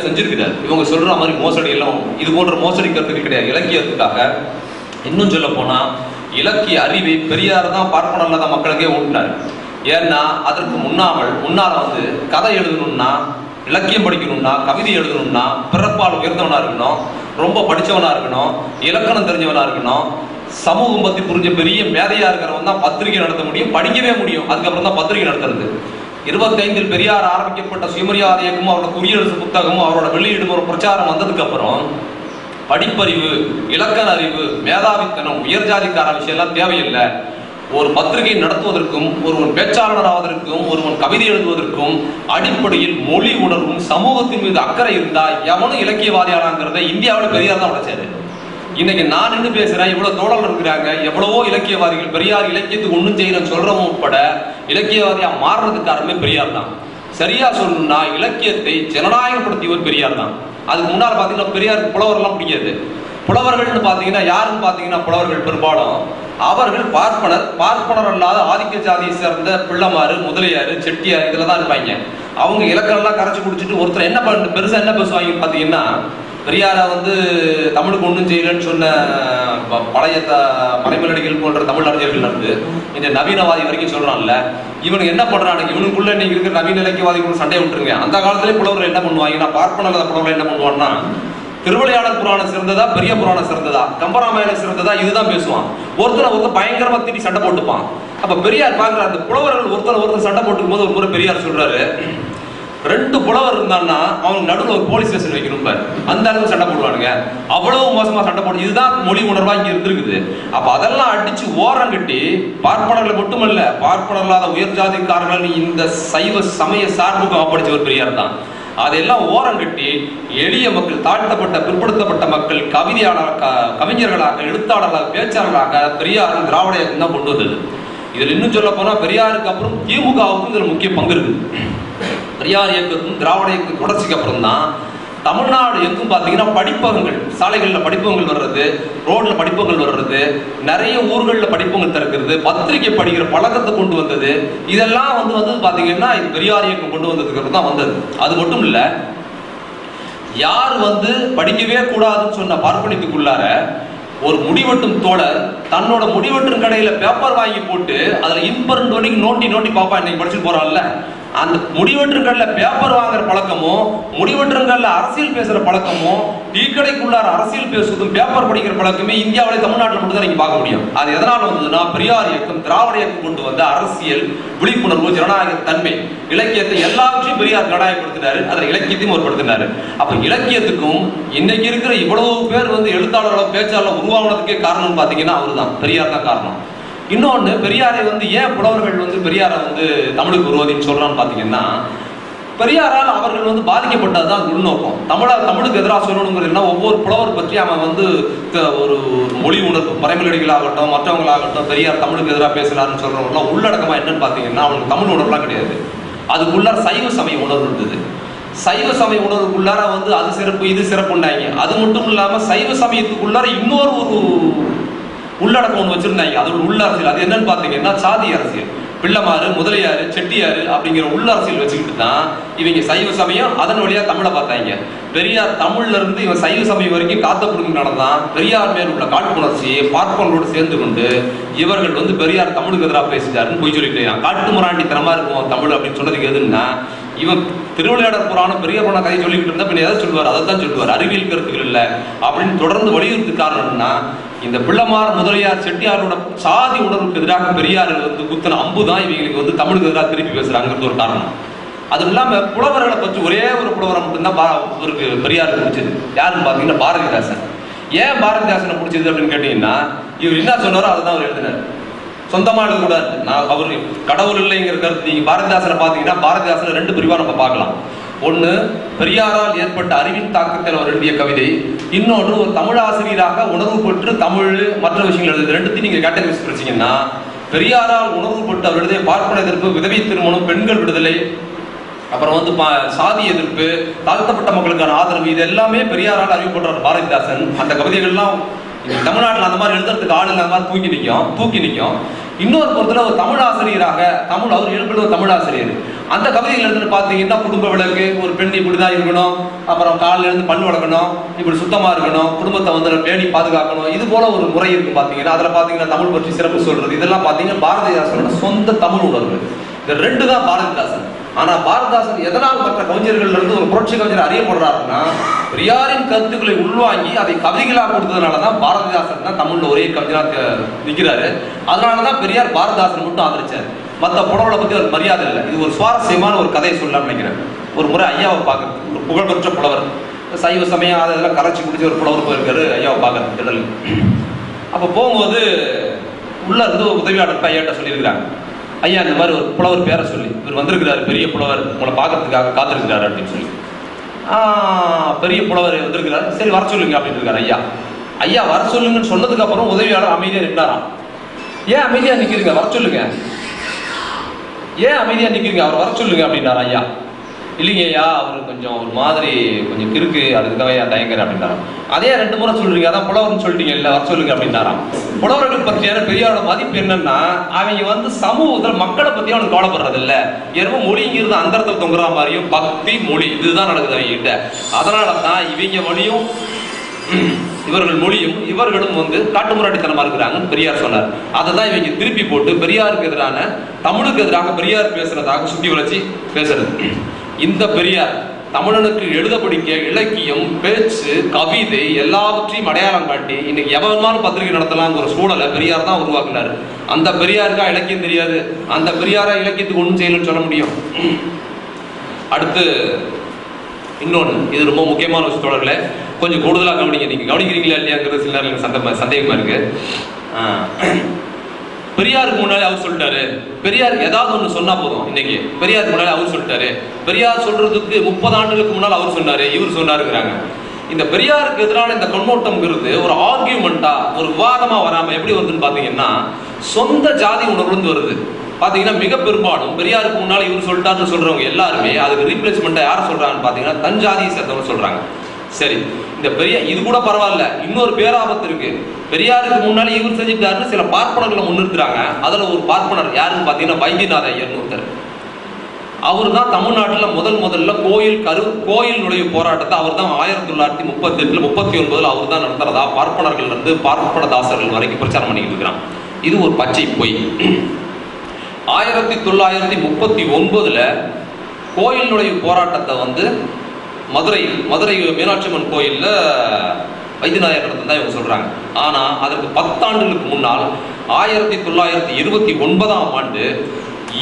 செஞ்சிருக்கிறார். இவங்க சொல்ற மாதிரி மோசடி எல்லாம் இது போன்ற மோசடி கருத்துக்கள் கிடையாது. இலக்கியத்துக்காக இன்னும் சொல்ல போனா இலக்கிய அறிவை பெரியார் தான் பார்ப்பன தான் மக்களுக்கே ஊட்டினார். ஏன்னா அதற்கு முன்னால வந்து கதை எழுதணும்னா, இலக்கியம் படிக்கணும்னா, கவிதை எழுதணும்னா பிறப்பால் உயர்ந்தவனா இருக்கணும், ரொம்ப படிச்சவனா இருக்கணும், இலக்கணம் தெரிஞ்சவனா இருக்கணும், சமூகம் பத்தி புரிஞ்ச பெரிய மேதையா இருக்கிறவன் தான் பத்திரிகை நடத்த முடியும், படிக்கவே முடியும். அதுக்கப்புறம் தான் பத்திரிகை நடத்துறது. 25 பெரியார் ஆரம்பிக்கப்பட்ட சுயமரியாதை இயக்கமும் அவரோட குடியரசு புத்தகமும் அவரோட வெளியீடும் ஒரு பிரச்சாரம் வந்ததுக்கு அப்புறம் படிப்பறிவு, இலக்கண அறிவு, மேதாவித்தனம், உயர் ஜாதிக்கார விஷயம் எல்லாம் தேவையில்லை. ஒரு பத்திரிகை நடத்துவதற்கும், ஒருவன் பேச்சாளர் ஆவதற்கும், ஒருவன் கவிதை எழுதுவதற்கும் அடிப்படையில் மொழி உணர்வும் சமூகத்தின் மீது அக்கறை இருந்தா எவனும் இலக்கியவாதியானாங்கிறத இந்தியாவில் பெரியார் தான் உடைச்சாரு. இன்னைக்கு நான் நின்று பேசுறேன், இவ்வளவு தோழர்கள் இருக்கிறாங்க, எவ்வளவோ இலக்கியவாதிகள் பெரியார் இலக்கியத்துக்கு ஒன்றும் செய்யறேன்னு சொல்றவங்க உட்பட இலக்கியவாதியா மாறுறதுக்கு காரணமே பெரியார் தான். சரியா சொல்லணும்னா இலக்கியத்தை ஜனநாயகப்படுத்தியவர் பெரியார் தான். அதுக்கு முன்னால் பாத்தீங்கன்னா பெரியாருக்கு புலவர்லாம் பிடிக்காது. புலவர்கள்னு பாத்தீங்கன்னா யாருன்னு பாத்தீங்கன்னா புலவர்கள் பெரும்பாலும் அவர்கள் பார்ப்பனர் அல்லாத ஆதிக்க ஜாதியை சேர்ந்த பிள்ளைமாறு, முதலியாரு, செட்டியார் இதுலதான் இருப்பாங்க. அவங்க இலக்கணம்லாம் கரைச்சு குடிச்சிட்டு ஒருத்தர் என்ன பெருசா என்ன பேசுவாங்க பாத்தீங்கன்னா, பெரியார வந்து தமிழுக்கு ஒன்றும் செய்யலன்னு சொன்ன பழைய மறைமலடிகள் போன்ற தமிழ் அறிஞர்கள் இருந்து இந்த நவீனவாதி வரைக்கும் சொல்றான்ல, இவனுக்கு என்ன பண்றானுங்க, இவனுக்குள்ள இன்னைக்கு இருக்கிற நவீன இலக்கியவாதிகள் சண்டை விட்டுருங்க. அந்த காலத்திலே புலவர்கள் என்ன பண்ணுவாங்கன்னா, பார்ப்பன புலவர்கள் என்ன பண்ணுவான்னா, திருவிளையாடல் புராணம் சிறந்ததா, பெரிய புராணம் சிறந்ததா, கம்பராமாயணம் சிறந்ததா, இதுதான் பேசுவான். ஒருத்தர் பயங்கரமா திட்டி சண்டை போட்டுப்பான். அப்ப பெரியார் பாக்குற அந்த புலவர்கள் ஒருத்தர் சண்டை போட்டுக்கும் போது ஒரு முறை பெரியார் சொல்றாரு, 2 புலவர் இருந்தான்னா அவங்க நடுவில் ஒரு போலீஸ் ஸ்டேஷன் வைக்கணும் பாரு, அந்த அளவுக்கு சண்டை போடுவானுங்க. அவ்வளவு மோசமா சண்டை போடு. இதுதான் மொழி உணர்வா இங்க இருந்திருக்குது. அப்ப அதெல்லாம் அடிச்சு ஓரம் கட்டி பார்ப்பனர்களை மட்டுமல்ல, பார்ப்பனர் இல்லாத உயர் ஜாதிக்காரர்கள் இந்த சைவ சமய சார்புக்கு படிச்சவர் பெரியார் தான். அதெல்லாம் ஓரம் கட்டி எளிய மக்கள், தாழ்த்தப்பட்ட பிற்படுத்தப்பட்ட மக்கள் கவிஞர்களாக, எழுத்தாளர்களாக, பேச்சாளர்களாக பெரியார் திராவிட இயக்கம் தான் கொண்டு வந்தது. இதுல இன்னும் சொல்ல போனா பெரியாருக்கு அப்புறம் திமுகவுக்கும் இதுல முக்கிய பங்கு இருக்குது. பெரியார் இயக்கத்தும் திராவிட இயக்கம் தொடர்ச்சிக்கு அப்புறம் தான் தமிழ்நாடு எங்கும் பார்த்தீங்கன்னா படிப்பகங்கள், சாலைகளில் படிப்பகங்கள் வர்றது, ரோட்ல படிப்பகங்கள் வர்றது, நிறைய ஊர்களில் படிப்பகங்கள் திறக்கிறது, பத்திரிகை படிக்கிற பழக்கத்தை கொண்டு வந்தது. இதெல்லாம் வந்து பார்த்தீங்கன்னா பெரியார் இயக்கம் கொண்டு வந்ததுக்கு அப்புறம் தான் வந்தது. அது மட்டும் இல்லை, யார் வந்து படிக்கவே கூடாதுன்னு சொன்ன பார்ப்பனியத்துக்குள்ளார ஒரு முடிவெட்டும் தோழர் தன்னோட முடிவெட்டும் கடையில பேப்பர் வாங்கி போட்டு அதுல இன்பரண்ட் வரைக்கும் நோண்டி பாப்பா இன்னைக்கு படிச்சுட்டு போறான்ல, அந்த முடிவெட்டுங்கள்ல பேப்பர் வாங்குற பழக்கமும், முடிவெட்டுங்கள்ல அரசியல் பேசுற பழக்கமும், டீ கடைக்குள்ளார அரசியல் பேசுவதும் பேப்பர் படிக்கிற பழக்கமே இந்தியாவிலே தமிழ்நாட்டில் மட்டும் தான் நீங்க பார்க்க முடியும். அது எதனால வந்ததுன்னா பெரியார் இயக்கம், திராவிட இயக்கம் கொண்டு வந்த அரசியல் விழிப்புணர்வு, ஜனநாயக தன்மை, இலக்கியத்தை எல்லாவற்றையும் பெரியார் கடாயப்படுத்தினாரு. அதில் இலக்கியத்தையும் ஏற்படுத்தினாரு. அப்ப இலக்கியத்துக்கும் இன்னைக்கு இருக்கிற இவ்வளவு பேர் வந்து எழுத்தாளர்களோ பேச்சாளர்களோ உருவானதுக்கே காரணம் பாத்தீங்கன்னா அவரு தான், பெரியார் தான் காரணம். இன்னொன்னு, பெரியாரை வந்து ஏன் புலவர்கள் வந்து பெரியாரை வந்து தமிழுக்கு விரோதின்னு சொல்றான்னு பாத்தீங்கன்னா, பெரியாரால் அவர்கள் வந்து பாதிக்கப்பட்டதுதான் உள்நோக்கம். தமிழுக்கு எதிராக சொல்லணுங்கிறதுனா ஒவ்வொரு புலவர் பற்றி அவன் வந்து ஒரு மொழி உணர்வு, மறைமலடிகளாகட்டும் மற்றவங்களாகட்டும் பெரியார் தமிழுக்கு எதிராக பேசுறாருன்னு சொல்றவங்கலாம் உள்ளடக்கமா என்னன்னு பாத்தீங்கன்னா அவனுக்கு தமிழ் உணர்வுலாம் கிடையாது. அதுக்குள்ளார சைவ சமய உணர்வு இருந்தது. சைவ சமய உணர்வுக்குள்ளார வந்து அது சிறப்பு இது சிறப்புண்டாங்க. அது மட்டும் இல்லாம சைவ சமயத்துக்குள்ளார இன்னொரு ஒரு உள்ளடக்கம் ஒன்று வச்சிருந்தாங்க. அதோட உள்ள அரசியல். அது என்னன்னு பாத்தீங்கன்னா சாதி அரசியல். பிள்ளைமாறு, முதலியாரு, செட்டியாரு அப்படிங்கிற உள்ள அரசியல் வச்சுக்கிட்டு தான் இவங்க சைவ சமயம் அதன் வழியா தமிழை பார்த்தாங்க. பெரியார் தமிழ்ல இருந்து இவன் சைவ சமயம் வரைக்கும் காத்த புடுங்கினால்தான் பெரியார் மேல் உள்ள காழ்ப்புணர்ச்சி பார்ப்பனோடு சேர்ந்து கொண்டு இவர்கள் வந்து பெரியார் தமிழுக்கு எதிராக பேசிட்டாருன்னு போய் சொல்லிட்டு காட்டு முராண்டித்தனமா இருக்கும் தமிழ் அப்படின்னு சொன்னதுக்கு எதுன்னா, இவன் திருவிளையாடல் புராணம் பெரிய புராண கதை சொல்லிட்டு இருந்தா பின்ன எதை சொல்லுவார், அதை தான் சொல்லுவார், அறிவியல் கருத்துக்கள் இல்லை அப்படின்னு தொடர்ந்து வலியுறுத்து. காரணம்னா இந்த பிள்ளைமார், முதலியார், செட்டியாரோட சாதி உணர்வுக்கு எதிராக பெரியார் வந்து குத்தன அம்பு தான் இவங்களுக்கு வந்து தமிழுக்கு எதிராக திருப்பி பேசுறாங்கிறது ஒரு காரணம். அதுவும் இல்லாம புலவர்களை பற்றி ஒரே ஒரு புலவரை மட்டும்தான் இவருக்கு பெரியாருக்கு பிடிச்சது. யாருன்னு பாத்தீங்கன்னா பாரதிதாசன். ஏன் பாரதிதாசனை பிடிச்சது அப்படின்னு கேட்டீங்கன்னா, இவர் என்ன சொன்னாரோ அதை தான் அவர் எழுதினார். சொந்தமா எழுதக்கூடாது. நான் அவர் கடவுள் இல்லைங்கிற கருத்து. நீங்க பாரதிதாசனை பாத்தீங்கன்னா பாரதிதாசனை 2 பிரிவா நம்ம பார்க்கலாம். ஒன்று, பெரியாரால் ஏற்பட்ட அறிவின் தாக்கத்தில் அவர் எழுதிய கவிதை. இன்னொன்று, ஒரு தமிழ் ஆசிரியராக உணர்வு பெற்று தமிழ் மற்ற விஷயங்கள் எழுதுது. 2த்தையும் நீங்க கேட்டகரிஸ் பிரிச்சீங்கன்னா, பெரியாரால் உணர்வு பெற்று அவர் எழுதிய பார்ப்பன எதிர்ப்பு, விதவை திருமணம், பெண்கள் விடுதலை, அப்புறம் வந்து சாதி எதிர்ப்பு, தாழ்த்தப்பட்ட மக்களுக்கான ஆதரவு, இது எல்லாமே பெரியாரால் அறிவிக்கப்பட்டார் பாரதிதாசன். அந்த கவிதைகள்லாம் தமிழ்நாட்டில் அந்த மாதிரி எழுதுறதுக்கு ஆள் இல்லாத மாதிரி தூக்கி நிற்கும். இன்னொரு பொறுத்தல ஒரு தமிழ் ஆசிரியராக அவர் எழுப்பின தமிழ் ஆசிரியர் அந்த கவிதைகள் எழுதுன்னு பார்த்தீங்கன்னா குடும்ப விளக்கு, ஒரு பெண் இப்படிதான் இருக்கணும், அப்புறம் காலையில இருந்து பல் வளர்க்கணும், இப்படி சுத்தமா இருக்கணும், குடும்பத்தை வந்து பேணி பாதுகாக்கணும், இது போல ஒரு முறை இருக்கு பாத்தீங்கன்னா. அதுல பாத்தீங்கன்னா தமிழ் பற்றி சிறப்பு சொல்றது இதெல்லாம் பாத்தீங்கன்னா பாரதிதாசனோட சொந்த தமிழ் உணர்வு. இந்த ரெண்டு தான் பாரதிதாசன். ஆனா பாரதிதாசன் எதனால் மற்ற கவிஞர்கள் இருந்து ஒரு புரட்சி கவிஞர் அறியப்படுறாருன்னா பெரியாரின் கருத்துக்களை உள்வாங்கி அதை கவிதைகளா கொடுத்ததுனாலதான் பாரதிதாசன் தான் தமிழ்ல ஒரே கவிஞரா நிற்கிறாரு. அதனாலதான் பெரியார் பாரதிதாசன் மட்டும் ஆதரிச்சாரு. மற்ற புலவரை பத்தி ஒரு மரியாதை இல்லை. இது ஒரு சுவாரஸ்யமான ஒரு கதையை சொல்லலாம்னு நினைக்கிறேன். ஒரு முறை ஐயாவை பார்க்கறது, ஒரு புகழ்பெற்ற புலவர், சைவ சமயம் அதெல்லாம் கரைச்சி குடிச்சு ஒரு புலவர் போயிருக்காரு ஐயாவை பார்க்கறது திடல். அப்ப போகும்போது உள்ள இருந்து உதவியாளர் ஐயாட்ட சொல்லியிருக்கிறாங்க, ஐயா இந்த மாதிரி ஒரு புலவர் பேரை சொல்லி இவர் வந்திருக்கிறாரு, பெரிய புலவர் உங்களை பார்க்கறதுக்காக காத்திருக்கிறாரு அப்படின்னு சொல்லி. பெரிய புலவர் வந்திருக்கிறாரு, சரி வர சொல்லுங்க அப்படின்னு இருக்காரு ஐயா. ஐயா வர சொல்லுங்கன்னு சொன்னதுக்கு அப்புறம் உதவியாளர் அமைதியா நின்றாராம். ஏன் அமைதியா நிக்கிறீங்க, வர சொல்லுங்க, ஏன் அமைதியா நிக்கிறீங்க, அவர் வர சொல்லுங்க அப்படின்னாரு ஐயா. இல்லைங்க ஐயா அவரு கொஞ்சம் ஒரு மாதிரி கொஞ்சம் கிறுக்கு, அதுக்காக ஐயா தயங்குறேன் அப்படின்னாராம். அதே 2 முறை சொல்றீங்க, அதான் புலவர்னு சொல்லிட்டீங்க இல்ல, வர சொல்லுங்க அப்படின்னாராம். புலவர்கள் பற்றியான பெரியாரோட மதிப்பு என்னன்னா அவங்க வந்து சமூகத்துல மக்களை பத்தி அவனுக்கு கவலைப்படுறது இல்ல, ஏன்னா மொழிங்கிறது அந்த இடத்துல தொங்குற மாதிரியும் பக்தி மொழி இதுதான் நடக்குது அவங்க கிட்ட. அதனாலதான் இவங்க மொழியும் இவர்கள் மொழியும் இவர்களும் வந்து காட்டு முராட்டித்தனமா இருக்கிறாங்கன்னு பெரியார் சொன்னார். அதை தான் இவங்க திருப்பி போட்டு பெரியாருக்கு எதிரான தமிழுக்கு எதிராக பெரியார் பேசுறதாக சுத்தி வளைச்சி பேசுறது. இந்த பெரியார் தமிழனுக்கு எழுத படிக்க இலக்கியம், பேச்சு, கவிதை எல்லாவற்றையும் அடையாளம் காட்டி இன்னைக்கு எவனாலும் பத்திரிகை நடத்தலாம்ங்கிற ஒரு சூழலை பெரியார் தான் உருவாக்குனாரு. அந்த பெரியாருக்கா இலக்கியம் தெரியாது, அந்த பெரியாரா இலக்கியத்துக்கு ஒன்றும் செய்யணும்னு சொல்ல முடியும். அடுத்து இன்னொன்று, இது ரொம்ப முக்கியமான விஷயம் தோழர்களே, கொஞ்சம் கூடுதலாக கவனிங்க. நீங்க கவனிக்கிறீங்களா இல்லையாங்கிறது சில நேரம் சந்தேகமா இருக்கு. பெரியாருக்கு முன்னாலே அவர் சொல்லிட்டாரு, பெரியார் ஏதாவது ஒண்ணு சொன்னா போதும். இன்னைக்கு பெரியாருக்கு முன்னாலே அவர் சொல்லிட்டாரு, பெரியார் சொல்றதுக்கு 30 ஆண்டுகளுக்கு முன்னால் அவர் சொன்னாரு, இவர் சொன்னாருங்கிறாங்க. இந்த பெரியாருக்கு எதிரான இந்த கண்ணோட்டம்ங்கிறது ஒரு ஆர்கியூமெண்டா, ஒரு விவாதமா வராம எப்படி வருதுன்னு பாத்தீங்கன்னா சொந்த ஜாதி உணர்வு வருது. பாத்தீங்கன்னா மிக பெரும்பாலும் பெரியாருக்கு முன்னால இவர் சொல்லிட்டாருன்னு சொல்றவங்க எல்லாருமே அதுக்கு ரீப்ளேஸ்மெண்டா யார் சொல்றாங்கன்னு பாத்தீங்கன்னா தன் ஜாதியை சேர்ந்தவங்க சொல்றாங்க. சரி, இந்த பெரியார் இது கூட பரவாயில்ல, இன்னொரு பேராபத்து இருக்கு. பெரியாருக்கு முன்னாலே இவர் செஞ்சுட்டாருன்னு சில பார்ப்பனர்களை முன்னிறுத்துறாங்க. அதுல ஒரு பார்ப்பனர் யாருன்னு பாத்தீங்கன்னா வைத்தியநாத ஐயர்னு ஒருத்தர். அவர் தான் தமிழ்நாட்டில் முதல்ல கோயில் நுழைவு போராட்டத்தை அவர் தான் 1938 39 அவர் தான் நடத்துறதா பார்ப்பனர்கள் இருந்து பார்ப்பனதாசர்கள் வரைக்கும் பிரச்சாரம் பண்ணிக்கிட்டு இருக்கிறான். இது ஒரு பச்சை பொய். 1939 கோயில் நுழைவு போராட்டத்தை வந்து மதுரை மீனாட்சி அம்மன் கோயில்ல வைத்தியநாதர் நடத்த தான் இவங்க சொல்றாங்க. ஆனா அதற்கு 10 ஆண்டுகளுக்கு முன்னால் 1929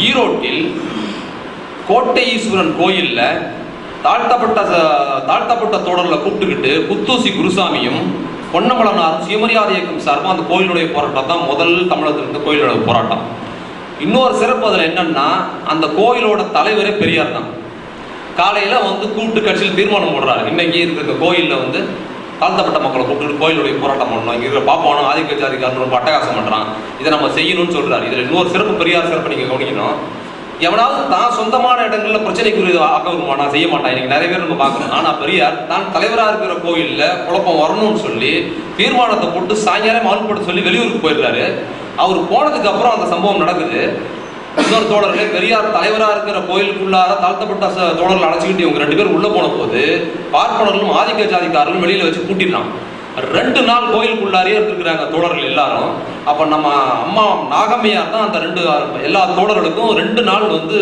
ஈரோட்டில் கோட்டை ஈஸ்வரன் கோயில்ல தாழ்த்தப்பட்ட தோழர்களை கூப்பிட்டுக்கிட்டு புத்தூசி குருசாமியும் பொன்னம்பலனாரும் சுயமரியாதை இயக்கம் சார்பாக அந்த கோயிலுடைய போராட்டம் தான் முதல் தமிழகத்தில் இருந்த கோயிலோட போராட்டம். இன்னொரு சிறப்பு அதுல என்னன்னா அந்த கோயிலோட தலைவரே பெரியார் தான். காலையில வந்து கூப்பிட்டு கட்சியில் தீர்மானம் போடுறாரு, இன்னைக்கு இருக்கிற கோயில்ல வந்து தாழ்த்தப்பட்ட மக்களை கூப்பிட்டு கோயிலுடைய போராட்டம் பண்ணணும், இங்க இருக்கிற பாப்பானும் ஆதிக்க ஜாதிக்காரன் ரொம்ப அட்டகாசம் பண்றான், இதை நம்ம செய்யணும்னு சொல்றாரு. இதுல இன்னொரு சிறப்பு பெரியார் சிறப்பு நீங்க கவனிக்கணும். எவனாவது தான் சொந்தமான இடங்கள்ல பிரச்சனைக்குரிய ஆக்க நான் செய்ய மாட்டான், இன்னைக்கு நிறைய பேர் நம்ம பார்க்கணும். ஆனா பெரியார் தான் தலைவரா இருக்கிற கோயில்ல குழப்பம் வரணும்னு சொல்லி தீர்மானத்தை போட்டு சாயங்காலம் அனுப்பி சொல்லி வெளியூருக்கு போயிடுறாரு. அவர் போனதுக்கு அப்புறம் அந்த சம்பவம் நடக்குது. இன்னொரு தோழர்களே, பெரியார் தலைவராக இருக்கிற கோயிலுக்குள்ளார தாழ்த்தப்பட்ட தோழர்கள் அழைச்சிக்கிட்டு இவங்க 2 பேர் உள்ள போன போது பார்ப்பனர்களும் ஆதிக்க ஜாதிக்காரர்களும் வெளியில வச்சு கூட்டிடுறான். 2 நாள் கோயிலுக்குள்ளாரே இருக்கிறாங்க தோழர்கள் எல்லாரும். அப்ப நம்ம அம்மா நாகம்மையார் தான் அந்த எல்லா தோழர்களுக்கும் 2 நாள் வந்து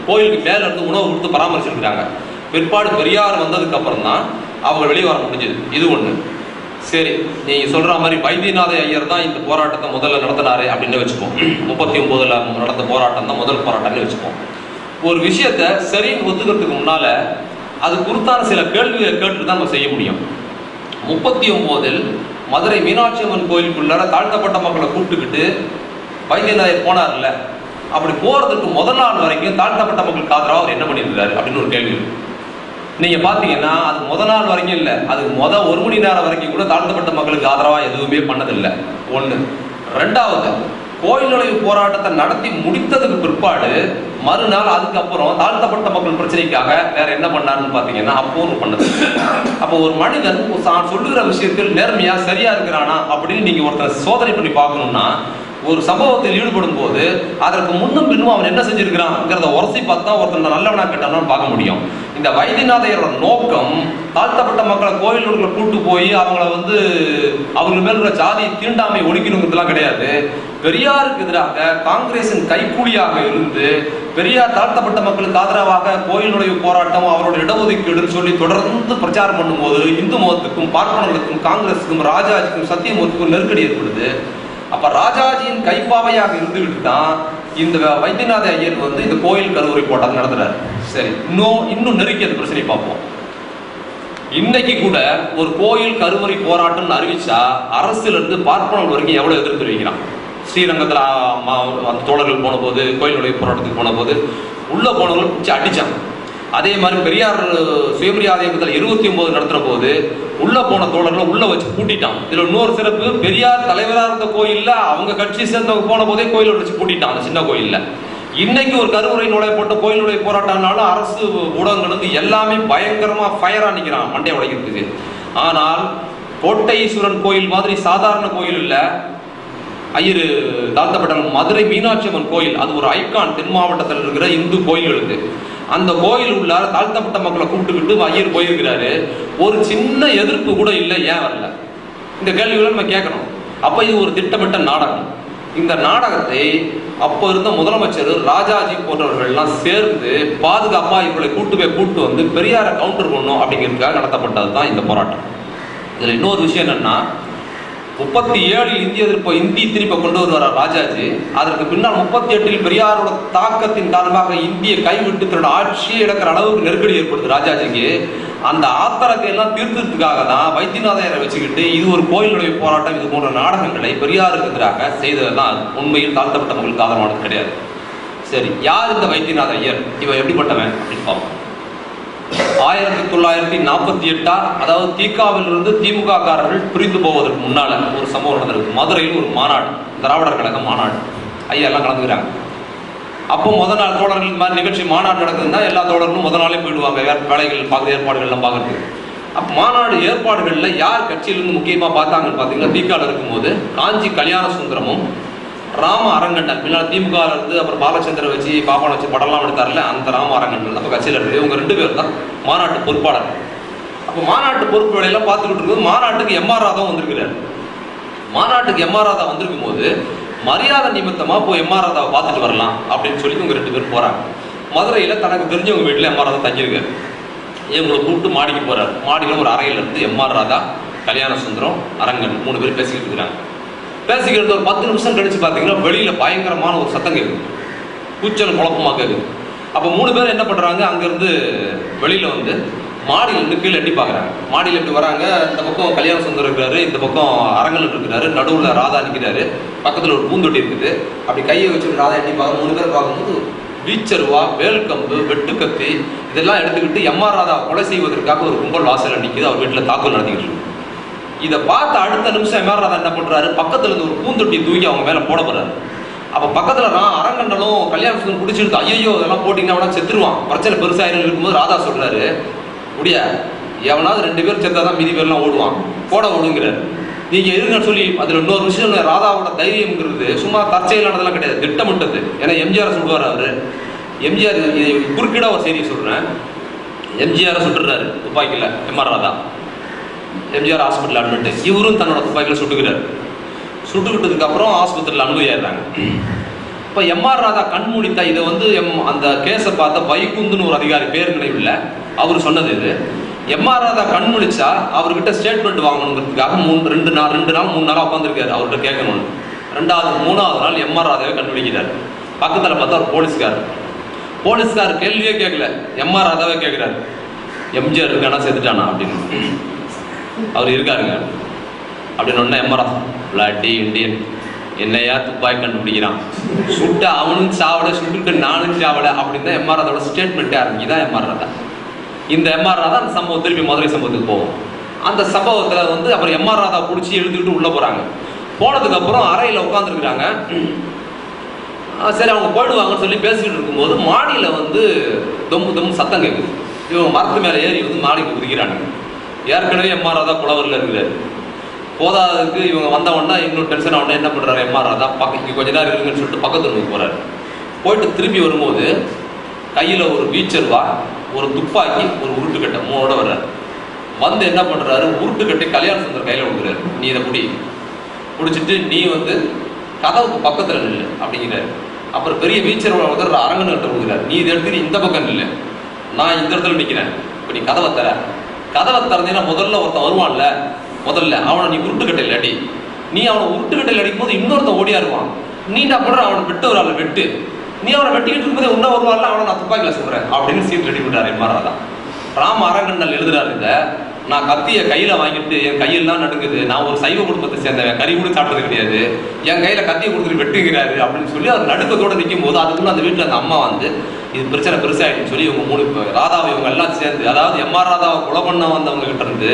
கோயிலுக்கு மேல இருந்து உணவு கொடுத்து பராமரிச்சிருக்கிறாங்க. பிற்பாடு பெரியார் வந்ததுக்கு அப்புறம் தான் அவங்க வெளியே வர முடிஞ்சது. இது ஒண்ணு. சரி, நீங்க சொல்ற மாதிரி வைத்தியநாத ஐயர் தான் இந்த போராட்டத்தை முதல்ல நடத்தினாரு அப்படின்னு வச்சுப்போம். 39 நடந்த போராட்டம் தான் முதல் போராட்டம்னு வச்சுப்போம். ஒரு விஷயத்த சரின்னு ஒத்துக்கிறதுக்கு முன்னால அது குறித்தான சில கேள்விகளை கேட்டுட்டு தான் நம்ம செய்ய முடியும். 39 மதுரை மீனாட்சி அம்மன் கோயிலுக்குள்ளார தாழ்த்தப்பட்ட மக்களை கூப்பிட்டுக்கிட்டு வைத்தியநாதர் போனார்ல, அப்படி போறதுக்கு முதல் நாள் வரைக்கும் தாழ்த்தப்பட்ட மக்களுக்கு ஆதரவா அவர் என்ன பண்ணியிருக்காரு அப்படின்னு ஒரு கேள்வி. நீங்க பாத்தீங்கன்னா அது முதல் நாள் வரைக்கும் இல்ல, அது 1 மணி நேரம் வரைக்கும் கூட தாழ்த்தப்பட்ட மக்களுக்கு ஆதரவா எதுவுமே பண்ணதில்லை. ஒண்ணு. 2வது, கோயில் நுழைவு போராட்டத்தை நடத்தி முடித்ததுக்கு பிற்பாடு மறுநாள் அதுக்கப்புறம் தாழ்த்தப்பட்ட மக்கள் பிரச்சனைக்காக வேற என்ன பண்ணாருன்னு பாத்தீங்கன்னா அப்போது பண்ணது. அப்போ ஒரு மனிதன் சொல்லுகிற விஷயத்தில் நேர்மையா சரியா இருக்கிறானா அப்படின்னு நீங்க ஒருத்தர் சோதனை பண்ணி பார்க்கணும்னா ஒரு சம்பவத்தில் ஈடுபடும் போது அதற்கு முன்னும் பின்னும் அவன் என்ன செஞ்சிருக்கிறான் உரசி பார்த்தா ஒருத்தன் நல்லவனா கேட்டான்னு பார்க்க முடியும். இந்த வைத்தியநாதையரோட நோக்கம் தாழ்த்தப்பட்ட மக்களை கோயில்களுக்குள்ள கூட்டு போய் அவங்கள அவங்க மேல் உள்ள ஜாதி தீண்டாமை ஒழிக்கணுங்கிறதுலாம் கிடையாது. பெரியாருக்கு எதிராக காங்கிரசின் கைக்கூலியாக இருந்து பெரியார் தாழ்த்தப்பட்ட மக்களுக்கு ஆதரவாக கோயில் நுழைவு போராட்டம் அவரோட இடஒதுக்கீடுன்னு சொல்லி தொடர்ந்து பிரச்சாரம் பண்ணும்போது இந்து மதத்துக்கும் பார்ப்பனர்களுக்கும் காங்கிரஸுக்கும் ராஜாஜிக்கும் சத்தியமூர்த்திக்கும் நெருக்கடி ஏற்படுது. அப்ப ராஜாஜியின் கைப்பாவையாக இருந்துகிட்டு தான் இந்த வைத்தியநாத ஐயர் இந்த கோயில் கருவறை போராட்டம் நடத்துறாரு. சரி, இன்னும் நெருக்கி அந்த பிரச்சனை பார்ப்போம். இன்னைக்கு கூட ஒரு கோயில் கருவறை போராட்டம் அறிவிச்சா அரசுல இருந்து பார்ப்பனர் வரைக்கும் எவ்வளவு எதிர்ப்பு தெரிவிக்கிறான். ஸ்ரீரங்கத்துல அந்த தோழர்கள் போன போது கோயிலுடைய போராட்டத்துக்கு போன போது உள்ள போனவர்கள் பிடிச்சி அடிச்சாங்க. அதே மாதிரி பெரியார் சுயமரியாதை இயக்கத்தில் 29 நடத்துற போது உள்ள போன தோழர்களை உள்ள வச்சு பூட்டிட்டான். இதுல இன்னொரு சிறப்பு, பெரியார் தலைவராக இருந்த கோயில்ல அவங்க கட்சி சேர்ந்தவங்க போன போதே கோயிலை வச்சு பூட்டிட்டான் அந்த சின்ன கோயில்ல. இன்னைக்கு ஒரு கருவறை நுழைய போட்ட கோயில் நுழைய போராட்டம்னாலும் அரசு ஊடகங்கள் எல்லாமே பயங்கரமா ஃபயரா நிக்கிறான் மண்டையை உடைக்கிறதுக்கு. ஆனால் கோட்டை ஈஸ்வரன் கோயில் மாதிரி சாதாரண கோயில் இல்ல, ஐயர் தாழ்த்தப்பட்ட மதுரை மீனாட்சி அம்மன் கோயில், அது ஒரு ஐகான் தென் மாவட்டத்தில் இருக்கிற இந்து கோயில்களுக்கு. அந்த கோயில் உள்ளார தாழ்த்தப்பட்ட மக்களை கூப்பிட்டுக்கிட்டு ஐயர் போயிருக்கிறாரு. ஒரு சின்ன எதிர்ப்பு கூட இல்லை. ஏன் வரல? இந்த கேள்விகளை நம்ம கேட்கணும். அப்ப இது ஒரு திட்டமிட்ட நாடகம். இந்த நாடகத்தை அப்போ இருந்த முதலமைச்சர் ராஜாஜி போன்றவர்கள் எல்லாம் சேர்ந்து பாதுகாப்பா இவர்களை கூட்டு வந்து பெரியாரை கவுண்டர் பண்ணும் அப்படிங்கிறதுக்காக நடத்தப்பட்டது தான் இந்த போராட்டம். இதுல இன்னொரு விஷயம் என்னன்னா, 37 இந்தி திருப்ப கொண்டு வருவார் ராஜாஜி. அதற்கு பின்னால் 38 பெரியாரோட தாக்கத்தின் காரணமாக இந்திய கைவிட்டு தன்னோட ஆட்சியை இழக்கிற அளவுக்கு நெருக்கடி ஏற்படுது ராஜாஜிக்கு. அந்த ஆத்திரத்தை எல்லாம் தீர்த்ததுக்காக தான் வைத்தியநாதையரை வச்சுக்கிட்டு இது ஒரு கோயில் நுழைவு போராட்டம், இது போன்ற நாடகங்களை பெரியாருக்கு எதிராக செய்ததெல்லாம் உண்மையில் தாழ்த்தப்பட்ட மக்களுக்கு ஆதரவானது கிடையாது. சரி, யார் இந்த வைத்தியநாத ஐயர்? இவன் எப்படிப்பட்டவன் அப்படின்னு பார்ப்போம். 1948 அதாவது தீகாவிலிருந்து திமுக காரர்கள் பிரிந்து போவதற்கு முன்னால ஒரு சம்பவம் நடந்திருக்கு. மதுரையில் ஒரு மாநாடு, திராவிடர் கழக மாநாடு, ஐயா எல்லாம் கலந்துக்கிறாங்க. அப்போ முதல் நாள் தோழர்கள் இந்த மாதிரி நிகழ்ச்சி மாநாடு நடக்குதுன்னா எல்லா தோழர்களும் முதல் நாளே போயிடுவாங்க வேலைகள் பார்க்குறது, ஏற்பாடுகள்லாம் பார்க்கறதுக்கு. அப்போ மாநாடு ஏற்பாடுகளில் யார் கட்சியிலிருந்து முக்கியமாக பார்த்தாங்கன்னு பார்த்தீங்கன்னா, தீகாவில் இருக்கும்போது காஞ்சி கல்யாண சுந்தரமும் ராம அரங்கண்டன், பின்னால் திமுக இருந்து அப்புறம் பாலச்சந்திர வச்சு பாப்பான வச்சு படம்லாம் எடுத்தார்ல அந்த ராம அரங்கண்டன் அப்போ கட்சியில் இருக்குது. இவங்க 2 பேர் தான் மாநாட்டு பொறுப்பாளர். அப்போ மாநாட்டு பொறுப்பு வேலையெல்லாம் பார்த்துக்கிட்டு இருக்குது. மாநாட்டுக்கு எம்.ஆர். ராதா வந்திருக்கிறார். மாநாட்டுக்கு எம்.ஆர். ராதா வந்திருக்கும் போது மரியாதை நிமித்தமாக போய் எம்.ஆர். ராதாவை பார்த்துட்டு வரலாம் அப்படின்னு சொல்லி இவங்க 2 பேர் போகிறாங்க. மதுரையில் தனக்கு தெரிஞ்சவங்க வீட்டில் எம்.ஆர். ராதா தங்கியிருக்காரு. இவங்களை கூப்பிட்டு மாடிக்கு போகிறார். மாடியில் ஒரு அறையில் இருந்து எம்.ஆர். ராதா, கல்யாண சுந்தரம், அரங்கன் 3 பேர் பேசிக்கிட்டு இருக்கிறாங்க. பேசிக்கிறது ஒரு 10 நிமிஷம் கழிச்சு பார்த்தீங்கன்னா வெளியில பயங்கரமான ஒரு சத்தம் கேட்குது, கூச்சல் குழப்பமாக கேட்குது. அப்போ 3 பேர் என்ன பண்ணுறாங்க, அங்கேருந்து வெளியில் மாடியில் இருந்து கீழே எட்டி பார்க்குறாங்க. மாடியில் எப்படி வராங்க, இந்த பக்கம் கல்யாண சுந்தரம் இருக்கிறாரு, இந்த பக்கம் அரங்கல் இருக்கிறாரு, நடுவில் ராதா நிற்கிறாரு, பக்கத்தில் ஒரு பூந்தொட்டி இருக்குது. அப்படி கையை வச்சுட்டு ராதா எட்டி பார்க்க 3 பேர் பார்க்கும்போது வீச்சருவா, வேல்கம்பு, வெட்டுக்கத்தி இதெல்லாம் எடுத்துக்கிட்டு எம்.ஆர். ராதா கொலை செய்வதற்காக ஒரு கும்பல் வாசல் நிற்கிது. அவர் வீட்டில் தாக்குதல் நடத்திக்கிட்டு இருக்கு. இதை பார்த்த அடுத்த நிமிஷம் எம்.ஆர். ராதா என்ன பண்றாரு, பக்கத்துல இருந்து ஒரு பூந்தொட்டி தூக்கி அவங்க மேல போட போறாரு. அப்ப பக்கத்துல அரங்கண்டலும் கல்யாண சுந்தரம் குடிச்சிருக்கு. ஐயோ இதெல்லாம் போட்டீங்கன்னா அவனா செத்துருவான், பிரச்சனை பெருசாயிரம் இருக்கும்போது ராதா சொல்றாரு, முடியா எவனாவது 2 பேர் செத்தாதான் மீதி பேர்லாம் ஓடுவான், போட ஓடுங்கிறாரு. நீங்க இருங்கன்னு சொல்லி அதுல இன்னொரு விஷயம், ராதாவோட தைரியம்ங்கிறது சும்மா தற்செயலானதெல்லாம் கிடையாது, திட்டமிட்டது. ஏன்னா எம்ஜிஆர் சொல்லுவார். அவரு எம்ஜிஆர் குறுக்கிட ஒரு செய்தி சொல்றேன், எம்ஜிஆர் சுட்டுறாரு துப்பாக்கில எம்.ஆர். ராதா. MGR hospital admit. இவரும் தன்னோட துப்பாக்கியில் சுட்டுக்கிறார். சுட்டுக்கிட்டதுக்கு அப்புறம் ஹாஸ்பிட்டலில் அனுமதியாடுறாங்க. இப்போ எம்.ஆர். ராதா கண் மூடித்தா இதை அந்த கேஸை பார்த்த வைகுந்துன்னு ஒரு அதிகாரி, பேர் நினைவில், அவர் சொன்னது இது. எம்.ஆர். ராதா கண் முழிச்சா அவர்கிட்ட ஸ்டேட்மெண்ட் வாங்கணுங்கிறதுக்காக 2 நாள் 3 நாளாக உட்காந்துருக்காரு அவர்கிட்ட கேட்கணும்னு. 3ஆவது நாள் எம்.ஆர். ராதாவை கண்டுபிடிக்கிறார். பக்கத்தில் பார்த்தா ஒரு போலீஸ்கார் கேள்வியே கேட்கல, எம்.ஆர். ராதாவே கேட்குறாரு, எம்ஜிஆர் இருக்கானா செத்துட்டானா அப்படின்னு. அவர் இருக்காருங்க அப்படின்னு ஒன்னா எம்.ஆர். பிளாட்டி இண்டியன் என்னையா துப்பாக்கி கண்டுபிடிக்கிறான், சுட்ட அவனும் சாவட, சுட்டுட்டு நானும் சாவட அப்படின்னு தான் எம்.ஆர். ராதாவோட ஸ்டேட்மெண்ட்டே ஆரம்பிக்குதான் எம்.ஆர். ராதா. இந்த எம்.ஆர். ராதா அந்த சம்பவம் திருப்பி மதுரை சம்பவத்துக்கு போவோம். அந்த சம்பவத்தில் அப்புறம் எம்.ஆர். ராதா பிடிச்சி எழுதிக்கிட்டு உள்ள போறாங்க. போனதுக்கு அப்புறம் அறையில் உட்காந்துருக்குறாங்க. சரி அவங்க போயிடுவாங்கன்னு சொல்லி பேசிக்கிட்டு இருக்கும்போது மாடியில் வந்து தொம்பு சத்தம் கேட்குது. இவங்க மரத்து மேலே ஏறி வந்து மாடிக்கு குதிக்கிறாங்க. ஏற்கனவே எம்ஆர் ராதா குளவரில் இருக்கிறாரு. போதாததுக்கு இவங்க வந்தவொன்னா இன்னும் டென்ஷன் ஆகணும். என்ன பண்ணுறாரு எம்ஆர் ராதா, இங்கே கொஞ்ச நேரம் இருக்குன்னு சொல்லிட்டு பக்கத்து ரூமுக்கு போகிறாரு. போயிட்டு திரும்பி வரும்போது கையில் ஒரு வீச்சர்வா, ஒரு துப்பாக்கி, ஒரு உருட்டுக்கட்டை 3ஓட வர்றாரு. வந்து என்ன பண்ணுறாரு, உருட்டுக்கட்டை கல்யாண சுந்தர் கையில் கொடுக்குறாரு. நீ இதை பிடிச்சிட்டு நீ வந்து கதவுக்கு பக்கத்தில் நில்லு அப்படிங்கிறாரு. அப்புறம் பெரிய வீச்சர் வந்து அரங்கன்கிட்ட கொடுக்குறாரு. நீ இதை எடுத்துட்டு இந்த பக்கம் நில்லு, நான் இந்த இடத்துல நிற்கிறேன், இப்போ நீ கதவை திறந்தீங்கன்னா முதல்ல ஒருத்தன் வருவான்ல, முதல்ல அவனை நீ உருட்டுக்கட்டை இல்லாட்டி நீ அவனை உருட்டுக்கட்டையில் அடிக்கும் போது இன்னொருத்தன் ஓடியா இருவான். நீண்டா போடுற அவனை வெட்டு ஒரு ஆள் வெட்டு, நீ அவனை வெட்டிக்கிட்டு இருக்கும்போது உன்ன வருவான்ல அவனை நான் துப்பாக்கியில் சொல்கிறேன் அப்படின்னு சீட் ரெடி பண்ணுறாரு எம்ஆர் ராதா. ராம அரங்கண்ணல் எழுதுறாரு. இதை நான் கத்தியை கையில் வாங்கிட்டு என் கையெல்லாம் நடுங்குது, நான் ஒரு சைவ குடும்பத்தை சேர்ந்தவன், கறி கூட சாப்பிட்டது கிடையாது, என் கையில் கத்தியை கொடுத்துட்டு வெட்டுங்கிறாரு அப்படின்னு சொல்லி அவர் நடுக்கத்தோடு நிற்கும் போது அதுக்குள்ள அந்த வீட்டில் அந்த அம்மா வந்து இது பிரச்சனை பெருசாகிடுன்னு சொல்லி இவங்க 3 ராதாவை இவங்க எல்லாம் சேர்ந்து, அதாவது எம்ஆர் ராதாவை கொலை பண்ண வந்தவங்க கிட்ட இருந்து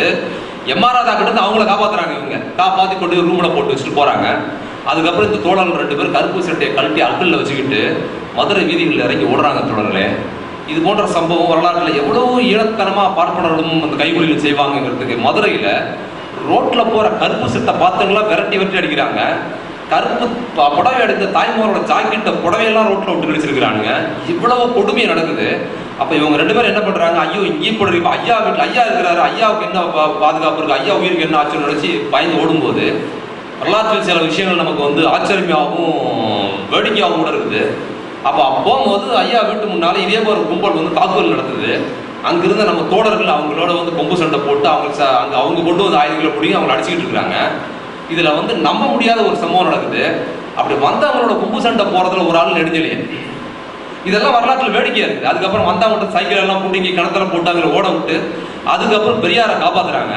எம்ஆர் ராதா கிட்ட இருந்து அவங்கள காப்பாற்றுறாங்க. இவங்க காப்பாற்றி கொண்டு ரூமில் போட்டு வச்சுட்டு போகிறாங்க. அதுக்கப்புறம் இந்த தோழர்கள் 2 பேர் கருப்பு சட்டையை கழட்டி அல்கல்ல வச்சுக்கிட்டு மதுரை வீதிகளில் இறங்கி ஓடுறாங்க. தோழர்களே, இது போன்ற சம்பவம் வரலாற்றில் எவ்வளவு ஈழத்தனமாக பார்ப்பனர்களும் அந்த கைகூலியில் செய்வாங்கிறதுக்கு மதுரையில் ரோட்டில் போகிற கருப்பு சட்டை பார்த்தவங்களா விரட்டி அடிக்கிறாங்க. கருப்பு புடவை அடித்த தாய்மாரோட ஜாக்கெட்டை புடவையெல்லாம் ரோட்டில் விட்டு கடிச்சிருக்கிறாங்க. இவ்வளவு கொடுமையை நடக்குது. அப்போ இவங்க 2 பேரும் என்ன பண்ணுறாங்க, ஐயோ இங்கேயும் போடுற ஐயா வீட்டில் ஐயா இருக்கிறாரு, ஐயாவுக்கு என்ன பாதுகாப்பு இருக்குது, ஐயா உயிருக்கு என்ன ஆச்சுன்னு நினச்சி பயந்து ஓடும்போது வரலாற்றில் சில விஷயங்கள் நமக்கு வந்து ஆச்சரியமாகவும் வேடிக்கையாகவும் கூட இருக்குது. அப்போ போகும்போது ஐயா வீட்டு முன்னால இதே ஒரு கும்பல் வந்து தாக்குதல் நடத்துது. அங்கிருந்த நம்ம தோழர்கள் அவங்களோட வந்து கொம்பு சண்டை போட்டு அவங்க கொண்டு வந்து ஆயுதங்களை பிடிங்கி அவங்களை அடிச்சுக்கிட்டு இருக்கிறாங்க. இதில் வந்து நம்ப முடியாத ஒரு சம்பவம் நடக்குது. அப்படி வந்தவங்களோட கொம்பு சண்டை போகிறதுல ஒரு ஆள் நெடுஞ்சலையே. இதெல்லாம் வரலாற்றில் வேடிக்கையாக இருக்குது. அதுக்கப்புறம் வந்தவங்கள்ட்ட சைக்கிள் எல்லாம் பிடிங்கி கிணத்துல போட்டு அங்கே ஓட விட்டு அதுக்கப்புறம் பெரியாரை காப்பாற்றுறாங்க.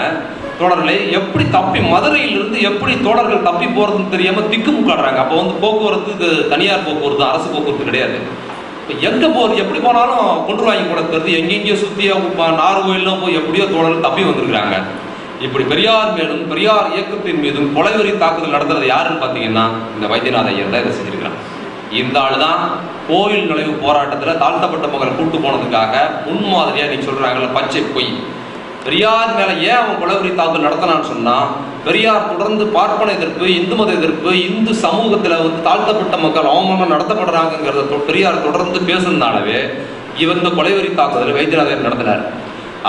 தோழர்களை எப்படி தப்பி மதுரையிலிருந்து எப்படி தோழர்கள் தப்பி போகிறதுன்னு தெரியாமல் திக்குமுக்காடுறாங்க. அப்போ வந்து போக்குவரத்து தனியார் போக்குவரத்து, அரசு போக்குவரத்து கிடையாது. இப்போ எங்கே போகிறது, எப்படி போனாலும் கொண்டு வாங்கி கொடுத்துறது, எங்கெங்கேயோ சுற்றி நார்கோயிலாம் போய் எப்படியோ தோழர்கள் தப்பி வந்திருக்கிறாங்க. இப்படி பெரியார் மேலும் பெரியார் இயக்கத்தின் மீதும் கொலைவெறி தாக்குதல் நடத்துறது யாருன்னு பார்த்தீங்கன்னா இந்த வைத்தியநாத ஐயர் தான் இதை செஞ்சிருக்கிறாங்க. இந்த ஆள் தான் கோயில் நுழைவு போராட்டத்தில் தாழ்த்தப்பட்ட மக்களை கூட்டு போனதுக்காக முன்மாதிரியாக நீ சொல்கிறாங்கல்ல பச்சை பொய். பெரியார் மேலே ஏன் அவன் கொலைவெறி தாக்குதல் நடத்தினான்னு சொன்னால், பெரியார் தொடர்ந்து பார்ப்பன எதிர்ப்பு, இந்து மத எதிர்ப்பு, இந்து சமூகத்தில் வந்து தாழ்த்தப்பட்ட மக்கள் அவமானம் நடத்தப்படுறாங்கிறத பெரியார் தொடர்ந்து பேசுனதாலவே இவன் இந்த கொலைவெறி தாக்குதல் வைத்தியநாதர் நடத்தினார்.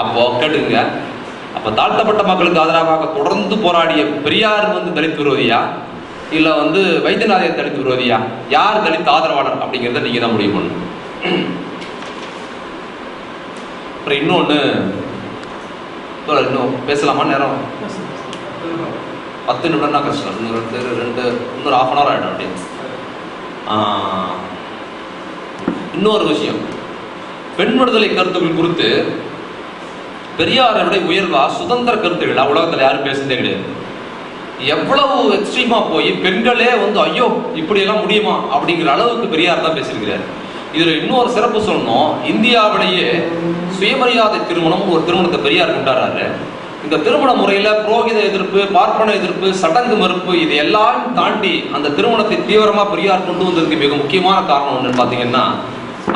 அப்போ கேட்டுங்க, அப்போ தாழ்த்தப்பட்ட மக்களுக்கு ஆதரவாக தொடர்ந்து போராடிய பெரியார் வந்து தலித் விரோதியா இல்லை வந்து வைத்தியநாதர் தலித் விரோதியா, யார் தலித் ஆதரவாளர் அப்படிங்கிறத நீங்கள் தான் முடிவு பண்ணணும். அப்புறம் இன்னொன்று இன்னும் பேசலாமா? நேரம் 10 நிமிடம்னா கஷ்டம். இன்னொரு ½ hour ஆகிடும். அப்படி இன்னொரு விஷயம், பெண் விடுதலை கருத்துக்கள் குறித்து பெரியாரோட உயர்வா சுதந்திர கருத்துக்கள் உலகத்தில் யாரும் பேசுறதே கிடையாது. எவ்வளவு எக்ஸ்ட்ரீமா போய் பெண்களே வந்து ஐயோ இப்படியெல்லாம் முடியுமா அப்படிங்கிற அளவுக்கு பெரியார் தான் பேசியிருக்கிறார். இதுல இன்னொரு சிறப்பு சொல்லணும், இந்தியாவிலேயே சுயமரியாதை திருமணம் ஒரு திருமணத்தை பெரியார் கொண்டாடுறாரு. இந்த திருமண முறையில புரோகித எதிர்ப்பு, பார்ப்பன எதிர்ப்பு, சடங்கு மறுப்பு இது எல்லாம் தாண்டி அந்த திருமணத்தை தீவிரமா பெரியார் கொண்டு வந்ததுக்கு மிக முக்கியமான காரணம் ஒன்று பார்த்தீங்கன்னா,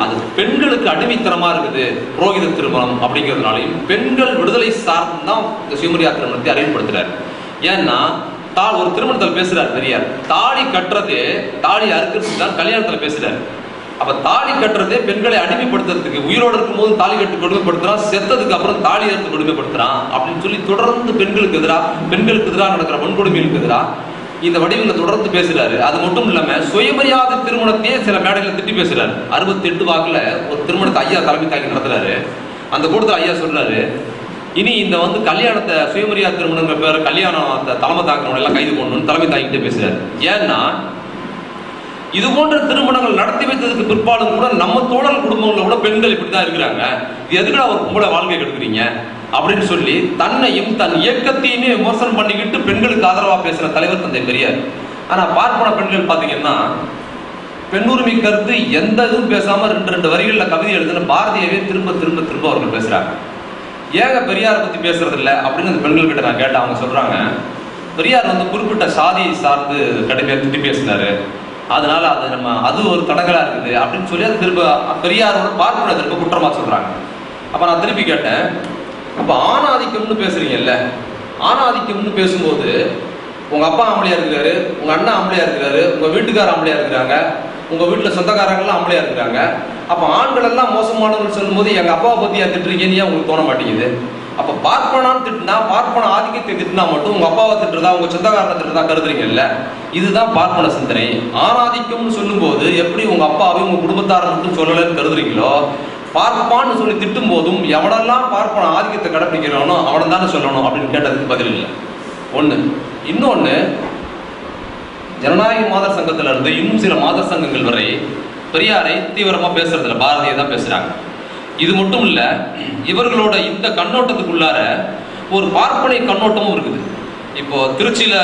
அது பெண்களுக்கு அடிமைத்தனமா இருக்குது புரோகித திருமணம் அப்படிங்கிறதுனாலையும் பெண்கள் விடுதலை சார்ந்து தான் இந்த சுயமரியாதை திருமணத்தை அறிமுகப்படுத்துறாரு. ஏன்னா ஒரு திருமணத்தில் பேசுறாரு பெரியார், தாலி கட்டுறது தாலி அறுக்கிறது தான் கல்யாணத்தில் பேசுறாரு. அப்ப தாலி கட்டுறதே பெண்களை அடிமைப்படுத்துறதுக்கு, உயிரோடு இருக்கும் போது தாலி கட்டு கொடுமைப்படுத்துறான், செத்ததுக்கு அப்புறம் தாலி அறுத்து கொடுமைப்படுத்துறான் அப்படின்னு சொல்லி தொடர்ந்து பெண்களுக்கு எதிராக நடக்கிற வன்கொடுமைகளுக்கு எதிராக இந்த வடிவில் தொடர்ந்து பேசுறாரு. அது மட்டும் இல்லாம சுயமரியாதை திருமணத்தையே சில மேடையில் திட்டி பேசுறாரு. 68 வாக்குல ஒரு திருமணத்தை ஐயா தலைமை தாங்கி நடத்துறாரு. அந்த கூட்டத்தில் ஐயா சொல்றாரு, இனி இந்த வந்து கல்யாணத்தை சுயமரியாதை திருமணங்கிற பேர் கல்யாணம் தலைமை தாங்கிறவங்க எல்லாம் கைது பண்ணணும்னு தலைமை தாங்கிட்டே பேசுறாரு. ஏன்னா இது போன்ற திருமணங்கள் நடத்தி வைத்ததுக்கு பிற்பாடும் கூட நம்ம தோழர் குடும்பங்களில் கூட பெண்கள் இப்படிதான் இருக்கிறாங்க, இது எதுக்குடா ஒரு கும்பல வாழ்க்கை கெடுக்குறீங்க அப்படின்னு சொல்லி தன்னையும் தன் இயக்கத்தையுமே விமர்சனம் பண்ணிக்கிட்டு பெண்களுக்கு ஆதரவா பேசுற தலைவர் தந்தை பெரியார். ஆனா பார்ப்பன பெண்கள் பாத்தீங்கன்னா பெண்ணுரிமை கருத்து எந்த இதுவும் பேசாம 2 வரிகள்ல கவிதை எழுதுன பாரதியவே திரும்ப திரும்ப திரும்ப அவர்கள் பேசுறாங்க. ஏங்க பெரியாரை பத்தி பேசுறது இல்லை அப்படின்னு அந்த பெண்கள் கிட்ட நான் கேட்டேன். அவங்க சொல்றாங்க, பெரியார் வந்து குறிப்பிட்ட சாதியை சார்ந்து கடுமையாக திட்டி பேசினாரு, அதனால அது ஒரு தடங்கலா இருக்குது அப்படின்னு சொல்லி அது திரும்ப பெரியாரோட பார்ப்பன திரும்ப குற்றமா சொல்றாங்க. அப்ப நான் திருப்பி கேட்டேன், அப்ப ஆணாதிக்கம்னு பேசுறீங்கல்ல, ஆணாதிக்கம்னு பேசும்போது உங்க அப்பா ஆம்பளையா இருக்கிறாரு, உங்க அண்ணா ஆம்பளையா இருக்கிறாரு, உங்க வீட்டுக்கார ஆம்பளையா இருக்கிறாங்க, உங்க வீட்டுல சொந்தக்காரங்கெல்லாம் ஆம்பளையா இருக்கிறாங்க. அப்ப ஆண்கள் எல்லாம் மோசமானவர்கள் சொல்லும் போது எங்க அப்பாவை பத்தி திட்டுறீங்கன்னு உங்களுக்கு தோண மாட்டேங்குது. அப்ப பார்ப்பனான்னு திட்டினா, பார்ப்பன ஆதிக்கத்தை திட்டினா மட்டும் உங்க அப்பாவை திட்டுறதா உங்க சொந்தக்காரனை திட்டுறதா கருதுறீங்கல்ல, இதுதான் பார்ப்பன சிந்தனை. ஆணாதிக்கம்னு சொல்லும் போது எப்படி உங்க அப்பாவை உங்க குடும்பத்தாரை மட்டும் சொல்லலன்னு கருதுறீங்களோ, பார்ப்பான்னு சொல்லி திட்டும் போதும் எவனெல்லாம் பார்ப்பன ஆதிக்கத்தை கடைப்பிடிக்கிறானோ அவனை தானே சொல்லணும் அப்படின்னு கேட்டதுக்கு பதில் இல்லை. ஒண்ணு. இன்னொன்னு, ஜனநாயக மாதர் சங்கத்துல இருந்து இன்னும் சில மாதர் சங்கங்கள் வரை பெரியாரை தீவிரமா பேசுறதுல பாரதியை தான் பேசுறாங்க. இது மட்டும் இல்ல, இவர்களோட இந்த கண்ணோட்டத்துக்குள்ளார ஒரு பார்ப்பனை கண்ணோட்டமும் இருக்குது. இப்போ திருச்சியில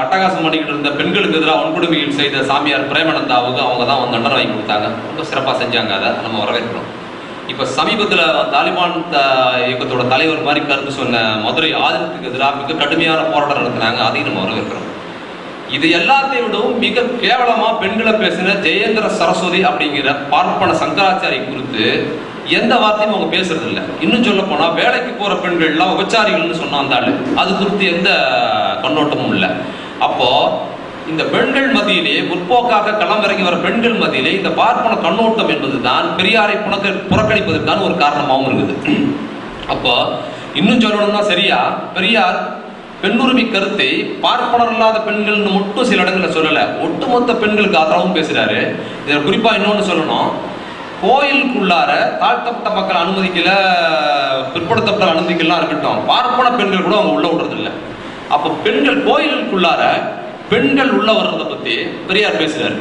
அட்டகாசம் பண்ணிக்கிட்டு இருந்த பெண்களுக்கு எதிராக வன்கொடுமைகள் செய்த சாமியார் பிரேமானந்தாவுக்கு அவங்க தான் வந்து தண்டனை வாங்கி கொடுத்தாங்க. ரொம்ப சிறப்பாக செஞ்சாங்க, அதை நம்ம வரவேற்கிறோம். இப்போ சமீபத்தில் தாலிபான் இயக்கத்தோட தலைவர் மாதிரி கருத்து சொன்ன மதுரை ஆதினத்துக்கு எதிராக மிக கடுமையான போராட்டம் நடத்தினாங்க, அதையும் நம்ம வரவேற்கிறோம். இது எல்லாத்தையும் விடவும் மிக கேவலமா பெண்களை பேசின ஜெயேந்திர சரஸ்வதி அப்படிங்கிற பார்ப்பன சங்கராச்சாரி குறித்து எந்த வார்த்தையும் அவங்க பேசுறது இல்லை. இன்னும் சொல்ல போனா வேலைக்கு போற பெண்கள்லாம் விபச்சாரிகள்னு சொன்னாந்தாலும் அது குறித்து எந்த கண்ணோட்டமும் இல்லை. அப்போ இந்த பெண்கள் மத்தியிலே முற்போக்காக களமிறங்கி வர பெண்கள் மத்தியிலே இந்த பார்ப்பன கண்ணோட்டம் என்பதுதான் பெரியாரை புறக்கணிப்பதற்கான ஒரு காரணமாகவும் இருக்குது. அப்போ இன்னும் சொல்லணும்னா சரியா, பெரியார் பெண்ணுரிமை கருத்தை பார்ப்பனர் இல்லாத பெண்கள்னு மட்டும் சில இடங்களில் சொல்லல, ஒட்டுமொத்த பெண்களுக்கு ஆதரவும் பேசுறாரு. இதில் குறிப்பா இன்னொன்னு சொல்லணும், கோயிலுக்குள்ளார தாழ்த்தப்பட்ட மக்கள் அனுமதிக்கல, பிற்படுத்தப்பட்ட அனுமதிக்கலாம் இருக்கட்டும், பார்ப்பன பெண்கள் கூட அவங்க உள்ள விடுறது இல்லை. அப்போ பெண்கள் கோயிலுக்குள்ளார பெண்கள் உள்ள வர்றதை பத்தி பெரியார் பேசுறாரு.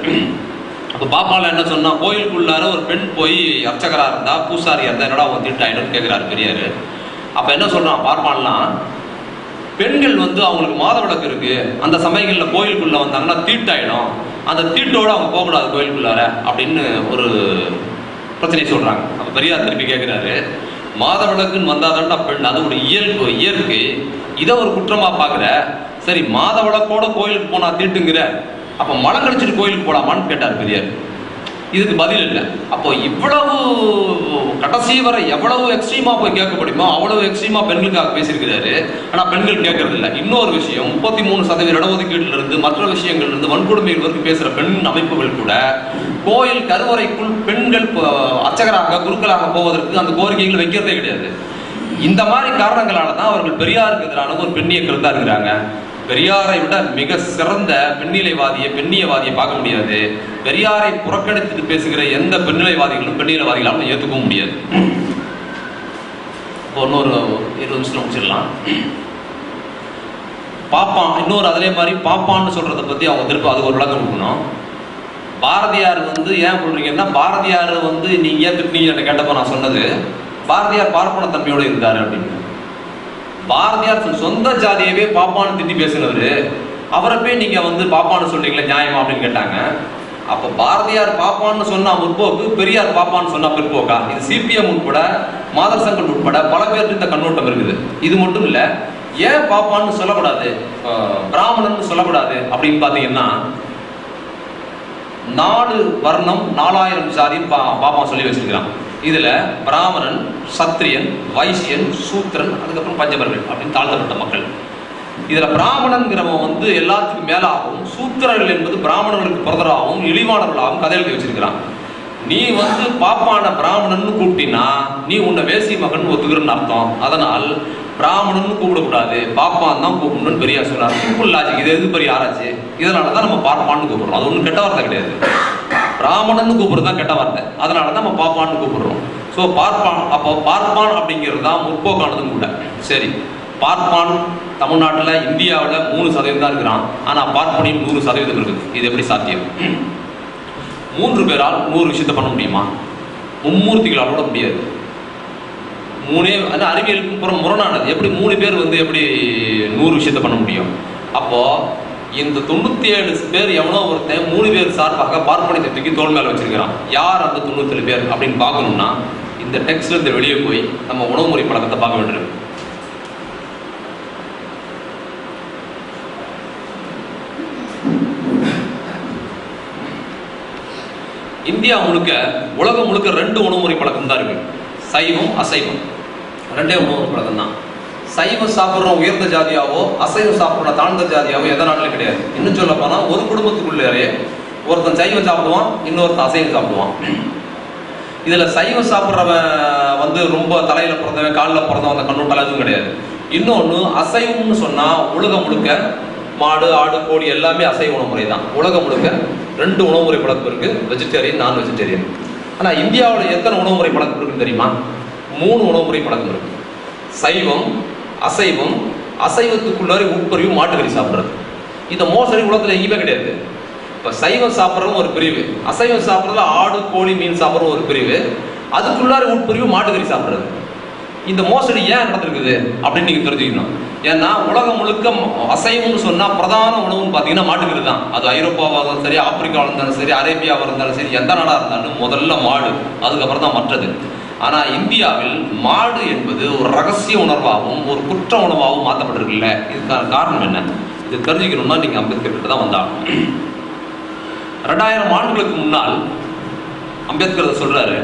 அப்போ பாப்பால என்ன சொன்னா, கோயிலுக்குள்ளார ஒரு பெண் போய் அர்ச்சகரா இருந்தா பூசாரியா இருந்தா என்னடா அவன் திட்டாயிடும் கேட்கிறாரு பெரியாரு. அப்ப என்ன சொல்றான் பார்ப்பான்லாம், பெண்கள் வந்து அவங்களுக்கு மாதவிலக்கு இருக்கு, அந்த சமயங்கள்ல கோயிலுக்குள்ள வந்தாங்கன்னா தீட்டாயிடும், அந்த தீட்டோட அவங்க போகக்கூடாது கோயிலுக்குள்ளார அப்படின்னு ஒரு பிரச்சனை சொல்றாங்க. அப்ப பெரியார் திருப்பி கேட்கிறாரு, மாதவிலக்குன்னு வந்தாதான் பெண், அது ஒரு இயற்கை, இதை ஒரு குற்றமா பாக்குற, சரி மாதவிலக்கோட கோயிலுக்கு போனா தீட்டுங்கிற, அப்ப மலம் கழிச்சிட்டு கோயிலுக்கு போலாமான்னு கேட்டார் பெரியார். இதுக்கு பதில் இல்லை. அப்போ இவ்வளவு கடைசி வரை எவ்வளவு எக்ஸ்ட்ரீமா போய் கேட்க முடியுமோ அவ்வளவு எக்ஸ்ட்ரீமா பெண்களுக்காக பேசியிருக்கிறாரு. ஆனா பெண்கள் கேட்கறது இல்லை. இன்னொரு விஷயம், 33% இடஒதுக்கீட்டுல இருந்து மற்ற விஷயங்கள்ல இருந்து வன்கொடுமைகள் வரைக்கும் பேசுற பெண் அமைப்புகள் கூட கோயில் கருவறைக்குள் பெண்கள் அர்ச்சகராக குருக்களாக போவதற்கு அந்த கோரிக்கைகள் வைக்கிறதே கிடையாது. இந்த மாதிரி காரணங்களால தான் அவர்கள் பெரியாருக்கு எதிரான ஒரு பெண்ணிய கருத்தா இருக்கிறாங்க. பெரியாரை விட மிக சிறந்த பெண்ணியவாதியை பார்க்க முடியாது. பெரியாரை புறக்கணித்துட்டு பேசுகிற எந்த பெண்ணிலைவாதிகளும் பெண்ணியவாதிகளாலும் ஏற்றுக்கவும் முடியாது. இன்னொரு 20 நிமிஷம் முடிச்சிடலாம். பாப்பான் இன்னொரு அதே மாதிரி பாப்பான்னு சொல்றதை பத்தி அவங்க திரும்ப அதுக்கு ஒரு விளக்கம் கொடுக்கணும். பாரதியார் வந்து ஏன் சொல்றீங்கன்னா, பாரதியார் வந்து நீங்க ஏன் திட்டினீங்க கேட்டப்போ நான் சொன்னது, பாரதியார் பார்ப்பன தன்மையோடு இருந்தாரு அப்படின்னு. பாரதியார் சொந்த ஜாதியவே பாப்பான்னு திட்டி பேசினவரு, அவரை போய் நீங்க வந்து பாப்பான்னு சொல்றீங்களா நியாயமா அப்படின்னு கேட்டாங்க. அப்ப பாரதியார் பாப்பான்னு சொன்னா முற்போக்கு, பெரியார் பாப்பான்னு சொன்னா பிற்போக்கா? இது சிபிஎம் உட்பட மாதர் சங்கம் உட்பட பல பேருக்கு இந்த கண்ணோட்டம் இருக்குது. இது மட்டும் இல்ல, ஏன் பாப்பான்னு சொல்லக்கூடாது, பிராமணன் சொல்லக்கூடாது அப்படின்னு பாத்தீங்கன்னா, 4 வர்ணம் 4000 ஜாதின்னு பாப்பா சொல்லி வச்சிருக்கிறான். இதுல பிராமணன், சத்திரியன், வைசியன், சூத்திரன், அதுக்கப்புறம் பஞ்சமர்கள் அப்படின்னு தாழ்த்தப்பட்ட மக்கள். இதுல பிராமணன்கிறவன் வந்து எல்லாத்துக்கும் மேலாகவும், சூத்திரர்கள் என்பது பிராமணர்களுக்கு பிறந்தராகவும் இழிவானவர்களாகவும் கதை எழுதி வச்சிருக்கிறான். நீ வந்து பாப்பான பிராமணன் கூப்பிட்டினா நீ உன்னை வேசி மகன் ஒத்துக்கிறன்னு அர்த்தம். அதனால் பிராமணன் கூப்பிடக்கூடாது, பாப்பான் தான் கூப்பிடணும்னு பெரியார் சொன்னார். Simple logic. இது எது பெரிய ஆராய்ச்சி. இதனாலதான் நம்ம பார்ப்பான்னு கூப்பிடுறோம். அது ஒன்றும் கெட்ட வார்த்தை கிடையாது. பிராமணன் கூப்பிடுறது தான் கெட்ட வார்த்தை. அதனாலதான் நம்ம பாப்பான்னு கூப்பிடுறோம். ஸோ பார்ப்பான், அப்போ பார்ப்பான் அப்படிங்கிறது தான் முற்போக்கானதும் கூட. சரி, பார்ப்பான் தமிழ்நாட்டில் இந்தியாவில் 3% தான் இருக்கிறான். ஆனால் பார்ப்பனியும் 100% இருக்குது. இது எப்படி சாத்தியம்? 3 பேரால் 100 விஷயத்தை பண்ண முடியுமா? மும்மூர்த்திகளால் கூட முடியாது. 3 அறிவியலுக்கு புறம் முரணானது. எப்படி 3 பேர் வந்து எப்படி 100 விஷயத்தை பண்ண முடியும்? அப்போ இந்த 97 பேர் எவனோ ஒருத்தன் 3 பேர் சார்பாக பார்ப்பனை தூக்கி தோல் மேல வச்சிருக்கிறான். யார் அந்த 97 பேர் அப்படின்னு பார்க்கணும்னா இந்த டெக்ஸ்ட்ல இருந்து வெளியே போய் நம்ம உணவு முறை பழக்கத்தை பார்க்க வேண்டியிருக்கு. இந்தியா முழுக்க உலகம் முழுக்க 2 உணவுமுறை பழக்கம் தான் இருக்கு. சைவம் அசைவம், 2 உணவு பழக்கம் தான். சைவம் சாப்பிட்ற உயர்ந்த ஜாதியாவோ அசைவம் சாப்பிட்ற தாழ்ந்த ஜாதியாவோ எந்த நாட்டிலும் கிடையாது. இன்னும் சொல்ல போனா ஒரு குடும்பத்துக்குள்ளே ஒருத்தன் சைவம் சாப்பிடுவான், இன்னொருத்தன் அசைவம் சாப்பிடுவான். இதுல சைவம் சாப்பிட்றவன் வந்து ரொம்ப தலையில பிறந்தவன் காலில் பிறந்தவன் அந்த கண்ணூட்டால எதுவும் கிடையாது. இன்னொன்னு அசைவம்னு சொன்னா உலகம் முழுக்க மாடு ஆடு கோழி எல்லாமே அசைவ உணவுமுறை தான். உலகம் முழுக்க 2 உணவுமுறை பழக்கம் இருக்கு, வெஜிடேரியன் நான் வெஜிடேரியன். ஆனா இந்தியாவில் எத்தனை உணவுமுறை பழக்கம் இருக்குன்னு தெரியுமா? 3 உணவுமுறை பழக்கம் இருக்கு. சைவம் அசைவம், அசைவத்துக்குள்ளார உட்பிரிவு மாட்டுக்கறி சாப்பிட்றது. இந்த மோசடி உலகத்துல எங்கேயுமே கிடையாது. இப்ப சைவம் சாப்பிட்றவங்க ஒரு பிரிவு, அசைவம் சாப்பிட்றதுல ஆடு கோழி மீன் சாப்பிட்றவங்க ஒரு பிரிவு, அதுக்குள்ளார உட்பிரிவு மாட்டுக்கறி சாப்பிட்றது. இந்த மோசடி ஏன் நடந்திருக்குது அப்படின்னு நீங்க தெரிஞ்சுக்கணும். ஏன்னா உலகம் முழுக்க அசைவம்னு சொன்னா பிரதான உணவுன்னு பாத்தீங்கன்னா மாட்டுக்கறி தான். அது ஐரோப்பாவாக இருந்தாலும் சரி, ஆப்பிரிக்காவில் இருந்தாலும் சரி, அரேபியாவாக இருந்தாலும் சரி, எந்த நாடா இருந்தாலும் முதல்ல மாடு, அதுக்கப்புறம் தான் மற்றது. ஆனா இந்தியாவில் மாடு என்பது ஒரு ரகசிய உணர்வாகவும் ஒரு குற்ற உணவாகவும் மாற்றப்பட்டிருக்குல்ல. இதுக்கான காரணம் என்ன? இது தெரிஞ்சுக்கணும்னா நீங்க அம்பேத்கர் கிட்ட தான் வந்தாங்க. 2000 ஆண்டுகளுக்கு முன்னால் அம்பேத்கர் சொல்றாரு,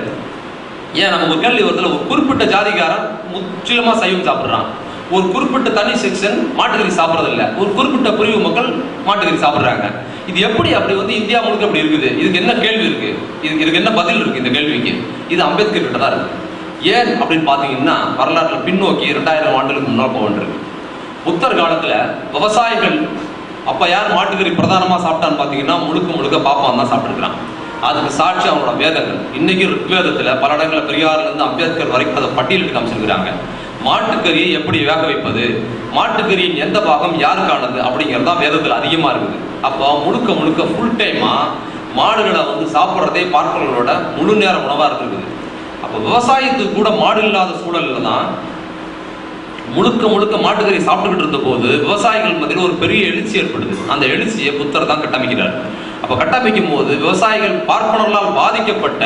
ஏன் நம்ம ஒரு கேள்வி வருதுல, ஒரு குறிப்பிட்ட ஜாதிகாரன் முற்றிலுமா சைவம் சாப்பிட்றான், ஒரு குறிப்பிட்ட தனி செக்ஷன் மாட்டுக்கறி சாப்பிட்றது இல்லை, ஒரு குறிப்பிட்ட பிரிவு மக்கள் மாட்டுக்கறி சாப்பிட்றாங்க. இது எப்படி அப்படி வந்து இந்தியா முழுக்க அப்படி இருக்குது? இதுக்கு என்ன கேள்வி இருக்கு? இதுக்கு என்ன பதில் இருக்கு இந்த கேள்விக்கு? இது அம்பேத்கர் கிட்ட தான் இருக்கு. ஏன் அப்படின்னு பாத்தீங்கன்னா வரலாற்றுல பின்னோக்கி 2000 ஆண்டுகளுக்கு முன்னால் போக வேண்டியிருக்கு. புத்தர் காலத்துல விவசாயிகள் அப்ப யார் மாட்டுக்கறி பிரதானமா சாப்பிட்டான்னு பாத்தீங்கன்னா முழுக்க முழுக்க பாப்பான் தான் சாப்பிட்டுருக்கான். அதுக்கு சாட்சி அவங்களோட வேதங்கள். இன்னைக்கு ரிக்வேதத்துல பல இடங்கள்ல பெரியார்ல இருந்து அம்பேத்கர் வரைக்கும் அதை பட்டியலிட்டு காமிச்சிருக்கிறாங்க. மாட்டுக்கறியை எப்படி வேக வைப்பது, மாட்டுக்கறியின் எந்த பாகம் யாருக்கானது அப்படிங்கிறது தான் வேதத்தில் அதிகமா இருக்குது. அப்போ முழுக்க முழுக்க ஃபுல் டைமா மாடுகளை வந்து சாப்பிட்றதே பார்ப்பவர்களோட முழு நேர உணவா இருக்குது. அப்போ விவசாயத்துக்கு கூட மாடு இல்லாத சூழல்ல தான் முழுக்க முழுக்க மாட்டுக்கறி சாப்பிட்டுக்கிட்டு இருந்த போது விவசாயிகள் மத்தியில் ஒரு பெரிய எழுச்சி ஏற்படுது. அந்த எழுச்சியை புத்தர் தான் கட்டமைக்கிறார். அப்ப கட்டமைக்கும் போது விவசாயிகள் பார்ப்பனர்களால் பாதிக்கப்பட்ட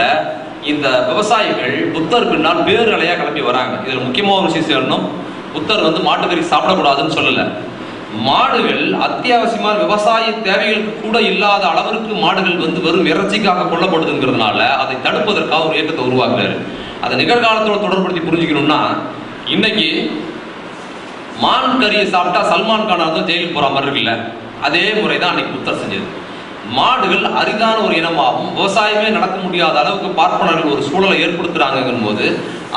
இந்த விவசாயிகள் புத்தர் பின்னால் பேரலையா கிளம்பி வராங்க. இதுல முக்கியமான ஒரு விஷயம் சொல்லணும், புத்தர் வந்து மாட்டுக்கறி சாப்பிடக்கூடாதுன்னு சொல்லல. மாடுகள் அத்தியாவசியமான விவசாய தேவைகளுக்கு கூட இல்லாத அளவிற்கு மாடுகள் வந்து வெறும் இறைச்சிக்காக கொல்லப்படுதுங்கிறதுனால அதை தடுப்பதற்காக ஒரு இயக்கத்தை உருவாக்குறாரு. அதை நிகழ்காலத்தோட தொடர்படுத்தி புரிஞ்சுக்கணும்னா, இன்னைக்கு மான் கறியை சாப்பிட்டா சல்மான் கான் வந்து ஜெயிலுக்கு போற மாதிரி இருக்குல்ல, அதே முறைதான் அன்னைக்கு புத்தர் செஞ்சது. மாடுகள் அரிதான ஒரு இனமாகும், விவசாயமே நடக்க முடியாத அளவுக்கு பார்ப்பனர்கள் ஒரு சூழலை ஏற்படுத்துறாங்கும் போது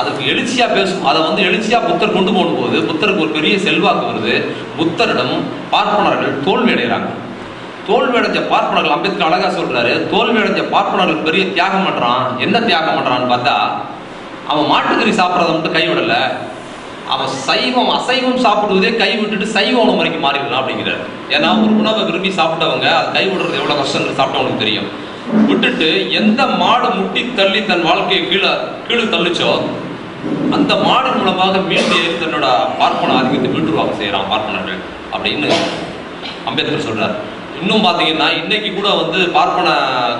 அதுக்கு எழுச்சியா பேசும். அதை வந்து எழுச்சியா புத்தர் கொண்டு போகும்போது புத்தருக்கு ஒரு பெரிய செல்வாக்கு வருது. புத்தரிடம் பார்ப்பனர்கள் தோல்வி அடைகிறாங்க. தோல்வி அடைஞ்ச பார்ப்பனர்கள், அம்பேத்கர் அழகா சொல்றாரு, தோல்வி அடைஞ்ச பார்ப்பனர்கள் பெரிய தியாகம் பண்றான். என்ன தியாகம் பண்றான்னு பார்த்தா, அவன் மாட்டுக்கறி சாப்பிட்றத மட்டும் கைவிடல, அவன் சைவம் அசைவம் சாப்பிடுவதே கைவிட்டுட்டு சைவ உணவு முறைக்கு மாறிடலாம் அப்படிங்கிறார். ஏன்னா ஒரு உணவை விரும்பி சாப்பிட்டவங்க அது கைவிடுறது எவ்வளவு கஷ்டம் சாப்பிட்டவங்களுக்கு தெரியும். விட்டுட்டு எந்த மாடு முட்டி தள்ளி தன் வாழ்க்கையை கீழே தள்ளிச்சோ அந்த மாடு மூலமாக மீண்டு தன்னோட பார்ப்பன ஆதிக்கத்தை மீண்டுருவாங்க செய்யறான் பார்ப்பனர்கள் அப்படின்னு அம்பேத்கர் சொல்றார். இன்னும் பாத்தீங்கன்னா இன்னைக்கு கூட வந்து பார்ப்பன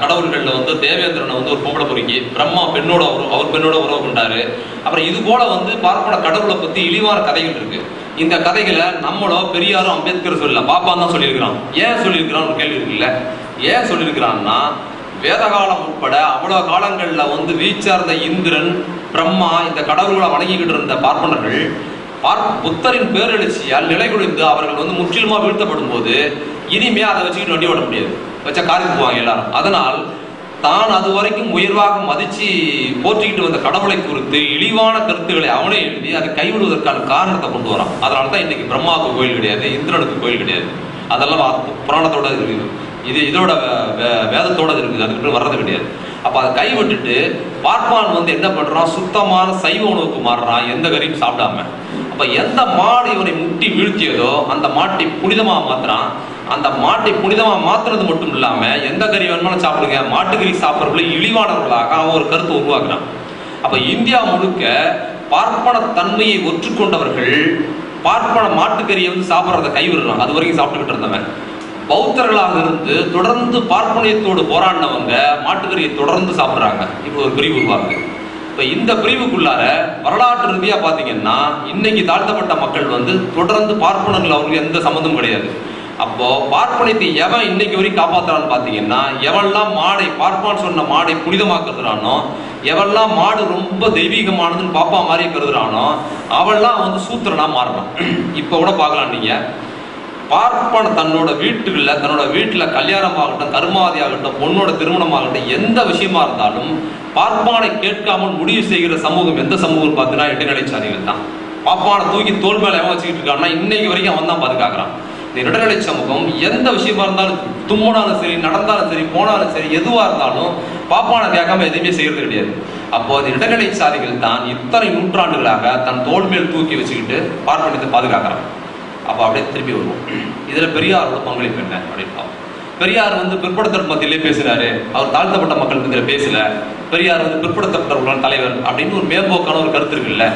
கடவுள்கள்ல வந்து தேவேந்திரனை வந்து ஒரு பொம்பளை பொறுக்கி, பிரம்மா பெண்ணோட அவர் பெண்ணோட உறவு கொண்டாரு. அப்புறம் இது போல வந்து பார்ப்பன கடவுளை பத்தி இழிவான கதைகள் இருக்கு. இந்த கதைகளை நம்மளோ பெரியாரும் அம்பேத்கர் சொல்லல, பாப்பான் தான் சொல்லியிருக்கிறான். ஏன் சொல்லியிருக்கிறான் ஒரு கேள்வி இருக்குல்ல. ஏன் சொல்லியிருக்கிறான்னா, வேதகாலம் உட்பட அவ்வளவு காலங்கள்ல வந்து வீச்சார்ந்த இந்திரன் பிரம்மா இந்த கடவுள்களை வணங்கிக்கிட்டு இருந்த பார்ப்பனர்கள் புத்தரின் பேரெழுச்சியால் நிலை குலைந்து அவர்கள் வந்து முற்றிலுமா வீழ்த்தப்படும் போது இனிமே அதை வச்சுக்கிட்டு வண்டி ஓட முடியாது, வச்சா காருக்கு போவாங்க எல்லாரும். அதனால் தான் அது வரைக்கும் உயர்வாக மதிச்சு போற்றிக்கிட்டு வந்த கடவுளை குறித்து இழிவான கருத்துக்களை அவனே எழுதி அதை கைவிடுவதற்கான காரணத்தை கொண்டு வரான். அதனால தான் இன்னைக்கு பிரம்மாவுக்கு கோயில் கிடையாது, இந்திரனுக்கு கோயில் கிடையாது. அதெல்லாம் புராணத்தோட இருக்குது, இதோட வேதத்தோட இருக்குது, அதுக்கு வர்றது கிடையாது. அப்ப அதை கைவிட்டுட்டு பார்ப்பான் வந்து என்ன பண்றான், சுத்தமான சைவ உணவுக்கு மாறுறான், எந்த கறியும் சாப்பிடாம. அப்ப எந்த மாடு இவனை முட்டி வீழ்த்தியதோ அந்த மாட்டை புனிதமா மாத்துறான். அந்த மாட்டை புனிதமா மாத்துறது மட்டும் இல்லாம எந்த கறி வேணுமாலும் சாப்பிடுங்க, மாட்டுக்கறி சாப்பிட்றவர்களை இழிவானவர்களாக அவன் ஒரு கருத்தை உருவாக்குறான். அப்ப இந்தியா முழுக்க பார்ப்பன தன்மையை ஒற்றுக்கொண்டவர்கள் பார்ப்பன மாட்டுக்கறியை வந்து சாப்பிட்றத கைவிடுறான். அது வரைக்கும் சாப்பிட்டுக்கிட்டு இருந்தவன் பௌத்தர்களாக இருந்து தொடர்ந்து பார்ப்பனியத்தோடு போராடினவங்க மாட்டுக்கறியை தொடர்ந்து சாப்பிட்றாங்க. இப்போ ஒரு பிரிவு உருவாங்க. இப்போ இந்த பிரிவுக்குள்ளார வரலாற்று ரீதியா பாத்தீங்கன்னா இன்னைக்கு தாழ்த்தப்பட்ட மக்கள் வந்து தொடர்ந்து பார்ப்பனர்கள் அவங்களுக்கு எந்த சம்மந்தமும் கிடையாது. அப்போ பார்ப்பனியத்தை எவன் இன்னைக்கு வரைக்கும் காப்பாத்துறான்னு பாத்தீங்கன்னா, எவெல்லாம் மாடை பார்ப்பான்னு சொன்ன மாடை புனிதமாக்குறானோ, எவெல்லாம் மாடு ரொம்ப தெய்வீகமானதுன்னு பாப்பா மாதிரி கருதுறானோ, அவெல்லாம் வந்து சூத்திரனா மாறலாம். இப்ப கூட பார்க்கலாம், நீங்க பார்ப்பன தன்னோட வீட்டுல கல்யாணம் ஆகட்டும், கருமாதி ஆகட்டும், பொண்ணோட திருமணம் ஆகட்டும், எந்த விஷயமா இருந்தாலும் பார்ப்பானை கேட்காமல் முடிவு செய்கிற சமூகம் எந்த சமூகம் பார்த்தீங்கன்னா இடைநிலைச்சாதிகள் தான். பாப்பானை தூக்கி தோல் மேல எவன் வச்சுக்கிட்டு இருக்கான்னா இன்னைக்கு வரைக்கும் அவன் தான் பாதுகாக்கிறான். இந்த இடைநிலை சமூகம் எந்த விஷயமா இருந்தாலும், தும்முனாலும் சரி, நடந்தாலும் சரி, போனாலும் சரி, எதுவா இருந்தாலும் பாப்பானை கேட்காம எதுவுமே செய்யறது கிடையாது. அப்போ அந்த இடைநிலை சாதிகள் தான் இத்தனை நூற்றாண்டுகளாக தன் தோல் மேல் தூக்கி வச்சுக்கிட்டு பார்ப்பனத்தை பாதுகாக்கிறான். அப்போ அப்படியே திருப்பி வருவோம். இதுல பெரியாரோட பங்களிப்பு என்ன அப்படின்னு. பெரியார் வந்து பிற்படுத்தல் மத்தியிலே பேசுறாரு, அவர் தாழ்த்தப்பட்ட மக்கள் மத்தியில பேசல. பெரியார் வந்து பிற்படுத்தப்பட்டவர்களான தலைவர் அப்படின்னு ஒரு மேம்போக்கான ஒரு கருத்து இருக்குல்ல.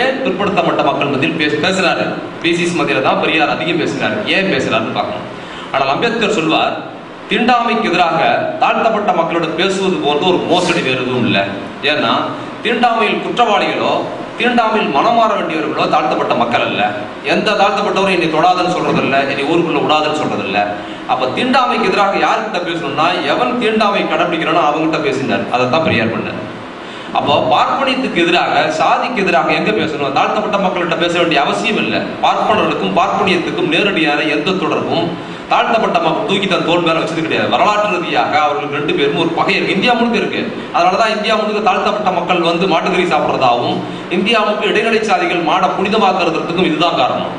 ஏன் பிற்படுத்தப்பட்ட மக்கள் மத்தியில் பேசுறாரு? பிசிஸ் மத்தியில தான் பெரியார் அதிகம் பேசுறாரு. ஏன் பேசுறாருன்னு பார்க்கணும். ஆனால் அம்பேத்கர் சொல்வார், தீண்டாமைக்கு எதிராக தாழ்த்தப்பட்ட மக்களோட பேசுவது போன்ற ஒரு மோசடி வேறு எதுவும் இல்லை. ஏன்னா தீண்டாமையில் குற்றவாளிகளோ தீண்டாமையில் மனம் மாற வேண்டியவர்களோ தாழ்த்தப்பட்ட மக்கள் அல்ல. எந்த தாழ்த்தப்பட்டவரும் என்னை தொடாதுன்னு சொல்றதில்ல, என்னை ஊருக்குள்ள விடாதுன்னு சொல்றதில்ல. அப்ப தீண்டாமைக்கு எதிராக யார்கிட்ட பேசணும்னா, எவன் தீண்டாமை கடைபிடிக்கிறானோ அவங்ககிட்ட பேசினார். அதைத்தான் பெரியார் பண்ணார். அப்போ பார்ப்பனியத்துக்கு எதிராக, சாதிக்கு எதிராக எங்க பேசணும்? தாழ்த்தப்பட்ட மக்கள்கிட்ட பேச வேண்டிய அவசியம் இல்லை. பார்ப்பனர்களுக்கும் பார்ப்பனியத்துக்கும் நேரடியான எந்த தொடர்பும் தாழ்த்தப்பட்ட மக்கள் தூக்கி தன் தோல் மேல வச்சது கிடையாது. வரலாற்று ரீதியாக அவர்கள் ரெண்டு பேரும் ஒரு பகை இருக்கு, இந்தியா முழுக்க இருக்கு. அதனாலதான் இந்தியா முழுக்க தாழ்த்தப்பட்ட மக்கள் வந்து மாட்டுக்கறி சாப்பிட்றதாகவும், இந்தியா முழுக்க இடைநிலை சாதிகள் மாடை புனிதமாக்குறதுக்கும் இதுதான் காரணம்.